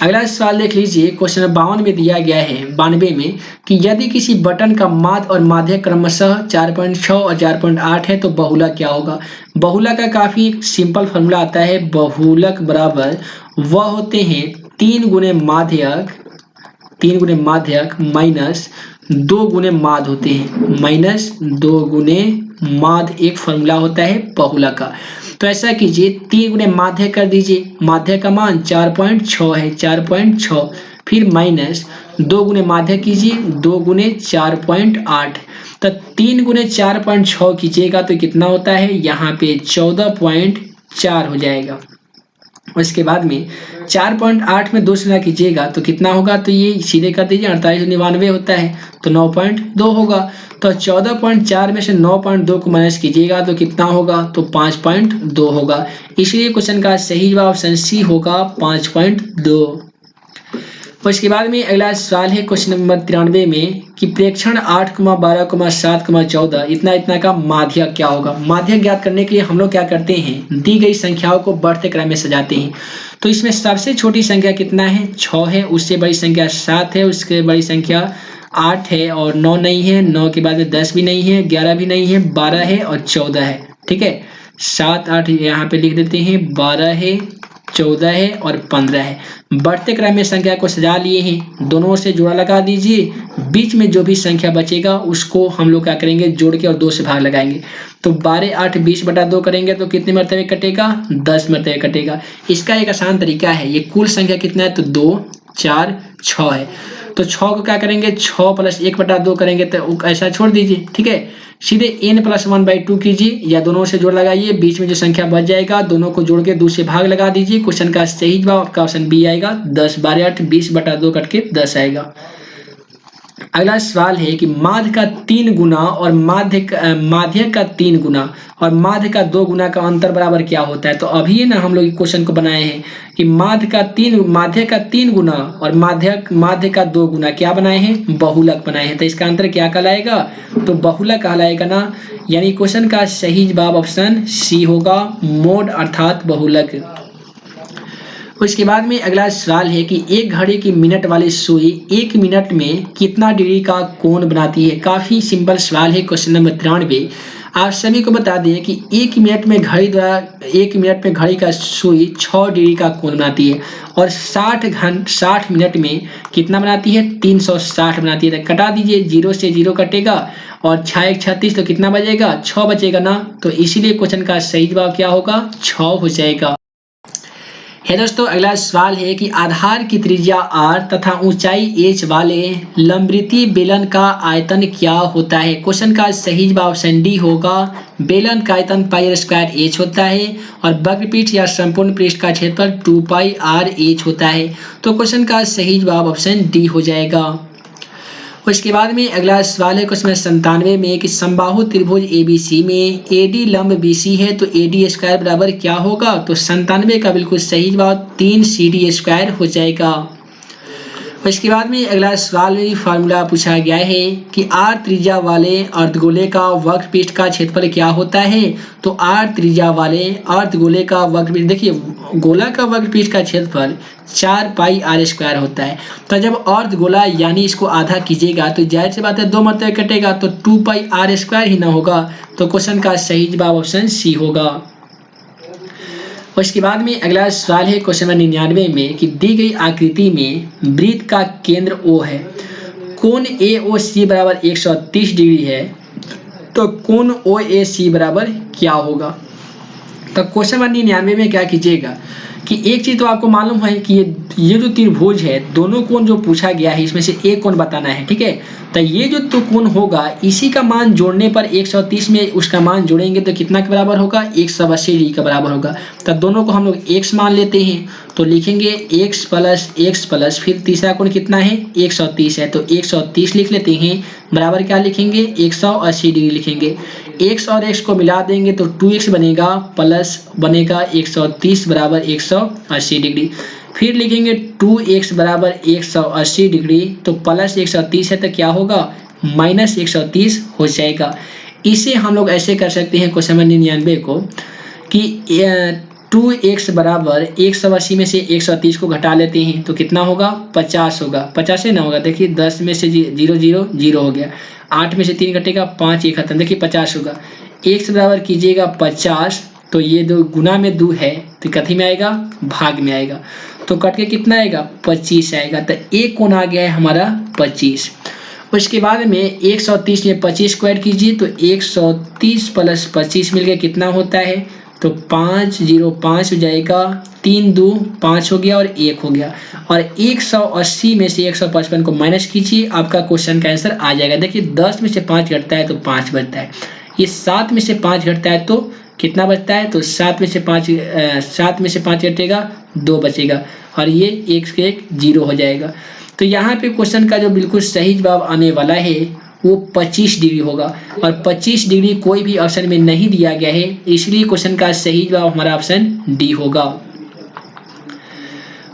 अगला सवाल देख लीजिए क्वेश्चन 52 में दिया गया है 92 में कि यदि किसी बटन का माध्य और माध्यक क्रमशः 4.6 और 4.8 है तो बहुलक क्या होगा। बहुलक का काफी सिंपल फॉर्मूला आता है, बहुलक बराबर वह होते हैं 3 गुणे माध्यक माइनस 2 गुणे माध्य होते हैं, माइनस 2 गुणे माध्य एक फॉर्मूला होता है बहुलक का। तो ऐसा कीजिए 3 गुणे माध्य कर दीजिए, माध्य का मान 4.6 है, 4.6 फिर माइनस 2 गुणे माध्य कीजिए, 2 गुणे 4.8। तो 3 गुणे 4.6 कीजिएगा तो कितना होता है, यहाँ पे 14.4 हो जाएगा। उसके बाद में 4.8 में 2 से गुणा कीजिएगा तो कितना होगा, तो ये सीधे कर दीजिए 4899 होता है तो 9.2 होगा। तो 14.4 में से 9.2 को माइनस कीजिएगा तो कितना होगा, तो 5.2 होगा। इसलिए क्वेश्चन का सही जवाब ऑप्शन सी होगा 5.2। उसके बाद में अगला सवाल है क्वेश्चन नंबर 93 में कि प्रेक्षण 8, 12, 7, 14 इतना का माध्यक क्या होगा। माध्यक ज्ञात करने के लिए हम लोग क्या करते हैं, दी गई संख्याओं को बढ़ते क्रम में सजाते हैं। तो इसमें सबसे छोटी संख्या कितना है, 6 है, उससे बड़ी संख्या 7 है, उससे बड़ी संख्या 8 है और 9 नहीं है, 9 के बाद में 10 भी नहीं है, 11 भी नहीं है, 12 है और 14 है। ठीक है, 7 8 यहाँ पे लिख देते हैं, 12 है 14 है और 15 है। बढ़ते क्रम में संख्या को सजा लिए हैं, दोनों से जोड़ा लगा दीजिए, बीच में जो भी संख्या बचेगा उसको हम लोग क्या करेंगे, जोड़ के और 2 से भाग लगाएंगे। तो 12 8 20/2 करेंगे तो कितने मरतबे कटेगा, 10 मरतबे कटेगा। इसका एक आसान तरीका है, ये कुल संख्या कितना है तो 2 4 6 है। तो 6 को क्या करेंगे, 6 + 1/2 करेंगे तो ऐसा छोड़ दीजिए, ठीक है। सीधे n + 1/2 कीजिए या दोनों से जोड़ लगाइए, बीच में जो संख्या बच जाएगा दोनों को जोड़ के 2 से भाग लगा दीजिए। क्वेश्चन का सही जवाब आपका ऑप्शन बी आएगा 10। 12 8 20/2 कट के 10 आएगा। अगला सवाल है कि माध्य का 3 गुना और माध्य का 3 गुना और माध्य का 2 गुना का अंतर बराबर क्या होता है। तो अभी ना हम लोग क्वेश्चन को बनाए हैं कि माध्य का 3 गुना और माध्य का 2 गुना क्या बनाए हैं, बहुलक बनाए हैं। तो इसका अंतर क्या कहलाएगा, तो बहुलक कहलाएगा ना। यानी क्वेश्चन का सही जवाब ऑप्शन सी होगा, मोड अर्थात बहुलक। उसके बाद में अगला सवाल है कि एक घड़ी की मिनट वाली सुई 1 मिनट में कितना डिग्री का कोण बनाती है। काफी सिंपल सवाल है। क्वेश्चन नंबर 93 आप सभी को बता दें कि 1 मिनट में घड़ी का सुई 6 डिग्री का कोण बनाती है और 60 मिनट में कितना बनाती है, 360 बनाती है। तो कटा दीजिए, 0 से 0 कटेगा और 6 1 36 तो कितना बचेगा, 6 बचेगा ना। तो इसीलिए क्वेश्चन का सही जवाब क्या होगा, 6 हो जाएगा। है दोस्तों, अगला सवाल है कि आधार की त्रिज्या r तथा ऊंचाई h वाले लंबवृत्तीय बेलन का आयतन क्या होता है। क्वेश्चन का सही जवाब ऑप्शन डी होगा। बेलन का आयतन πr² h होता है और वक्रपीठ या संपूर्ण पृष्ठ का क्षेत्रफल 2πr/h होता है। तो क्वेश्चन का सही जवाब ऑप्शन डी हो जाएगा। उसके बाद में अगला सवाल है क्वेश्चन 97 में कि समबाहु त्रिभुज ABC में AD लंब BC है तो AD² बराबर क्या होगा। तो 97 का बिल्कुल सही जवाब 3CD² हो जाएगा। उसके बाद में अगला सवाल में फार्मूला पूछा गया है कि r त्रिज्या वाले अर्धगोले का वक्रपृष्ठ का क्षेत्रफल क्या होता है। तो r त्रिज्या वाले अर्धगोले का वक्रपृष्ठ, देखिए गोला का वक्रपृष्ठ का क्षेत्रफल 4πr² होता है। तो जब अर्धगोला यानी इसको आधा कीजिएगा तो जाहिर सी बात है 2 मरतबे कटेगा तो 2πr² ही ना होगा। तो क्वेश्चन का सही जवाब ऑप्शन सी होगा। उसके बाद में अगला सवाल है क्वेश्चन नंबर 99 में कि दी गई आकृति में वृत्त का केंद्र O है, कोण AOC बराबर 130 डिग्री है, तो कोण OAC बराबर क्या होगा। तो क्वेश्चन नंबर 99 में क्या कीजिएगा कि एक चीज तो आपको मालूम है कि ये जो त्रिभुज है, दोनों कोण जो पूछा गया है इसमें से एक कोण बताना है, ठीक है। तो ये जो तो कोण होगा इसी का मान जोड़ने पर 130 में उसका मान जोड़ेंगे तो कितना के बराबर होगा, 180 डिग्री का बराबर होगा। तो दोनों को हम लोग x मान लेते हैं तो लिखेंगे x प्लस फिर तीसरा कोण कितना है 130 है तो 130 लिख लेते हैं, बराबर क्या लिखेंगे 180 डिग्री लिखेंगे। x और x को मिला देंगे तो 2x बनेगा प्लस बनेगा 130 बराबर 180 डिग्री। फिर लिखेंगे 2x बराबर 180 डिग्री तो प्लस 130 है तो क्या होगा माइनस 130 हो जाएगा। इसे हम लोग ऐसे कर सकते हैं क्वेश्चन नंबर 99 को कि 2x बराबर 180 में से 130 को घटा लेते हैं तो कितना होगा 50 होगा। 50 से ना होगा, देखिए 10 में से 0 0 0 हो गया, 8 में से 3 घटेगा 5 1 खत्म, देखिए 50 होगा। x बराबर कीजिएगा 50 तो ये दो गुना में 2 है तो कथी में आएगा, भाग में आएगा, तो कट के कितना आएगा 25 आएगा। तो एक कोण आ गया है हमारा 25। उसके बाद में 130 में 25 स्क्वायर कीजिए तो 130 प्लस 25 मिल गया कितना होता है तो 505 हो जाएगा, 3 2 5 हो गया और 1 हो गया। और 180 में से 155 को माइनस कीजिए, आपका क्वेश्चन का आंसर आ जाएगा। देखिए 10 में से 5 घटता है तो 5 बचता है, ये 7 में से 5 घटता है तो कितना बचता है तो 7 में से 5 घटेगा 2 बचेगा और ये 1 से 1 0 हो जाएगा। तो यहाँ पे क्वेश्चन का जो बिल्कुल सही जवाब आने वाला है वो 25 डिग्री होगा और 25 डिग्री कोई भी ऑप्शन में नहीं दिया गया है, इसलिए क्वेश्चन का सही जवाब हमारा ऑप्शन डी होगा।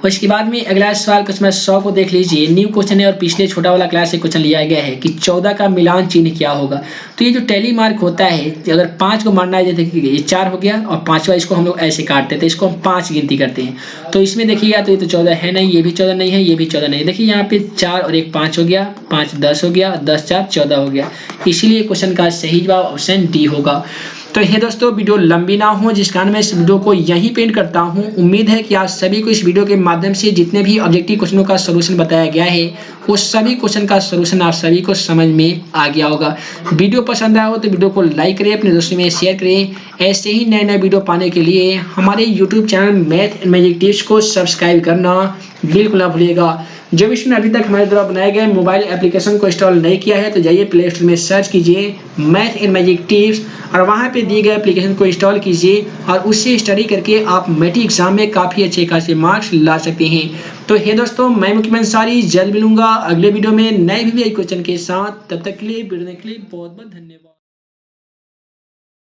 उसके बाद में अगला सवाल क्वेश्चन 100 को देख लीजिए। न्यू क्वेश्चन है और पिछले छोटा वाला क्लास से क्वेश्चन लिया गया है कि 14 का मिलान चिन्ह क्या होगा। तो ये जो टैली मार्क होता है, अगर 5 को मारना है जैसे कि ये 4 हो गया और 5वां इसको हम लोग ऐसे काटते थे, इसको हम 5 गिनती करते हैं। तो इसमें देखिएगा तो ये तो 14 है नहीं, ये भी 14 नहीं है, ये भी 14 नहीं है। देखिए यहाँ पे 4 और 1 5 हो गया, 5 10 हो गया, 10 4 14 हो गया, इसीलिए क्वेश्चन का सही जवाब ऑप्शन डी होगा। तो ये दोस्तों वीडियो लंबी ना हो, जिस कारण मैं इस वीडियो को यहीं पे एंड करता हूँ। उम्मीद है कि आप सभी को इस वीडियो के माध्यम से जितने भी ऑब्जेक्टिव क्वेश्चनों का सलूशन बताया गया है वो सभी क्वेश्चन का सलूशन आप सभी को समझ में आ गया होगा। वीडियो पसंद आया हो तो वीडियो को लाइक करें, अपने दोस्तों में शेयर करें। ऐसे ही नए नए वीडियो पाने के लिए हमारे YouTube channel math and magic tips को सब्सक्राइब करना बिल्कुल ना भूलिएगा। जब इसने अभी तक हमारे द्वारा बनाए गए मोबाइल एप्लीकेशन को इंस्टॉल नहीं किया है तो जाइए प्ले स्टोर में सर्च कीजिए मैथ एंड मैजिक टिप्स और वहां पे दिए गए एप्लीकेशन को इंस्टॉल कीजिए और उससे स्टडी करके आप मैट्रिक एग्जाम में काफ़ी अच्छे खासे मार्क्स ला सकते हैं। तो हे दोस्तों, मैं मुकीम अंसारी जल्द मिलूंगा अगले वीडियो में नए भी क्वेश्चन के साथ। तब तक के लिए वीडियो देखने के लिए बहुत बहुत धन्यवाद।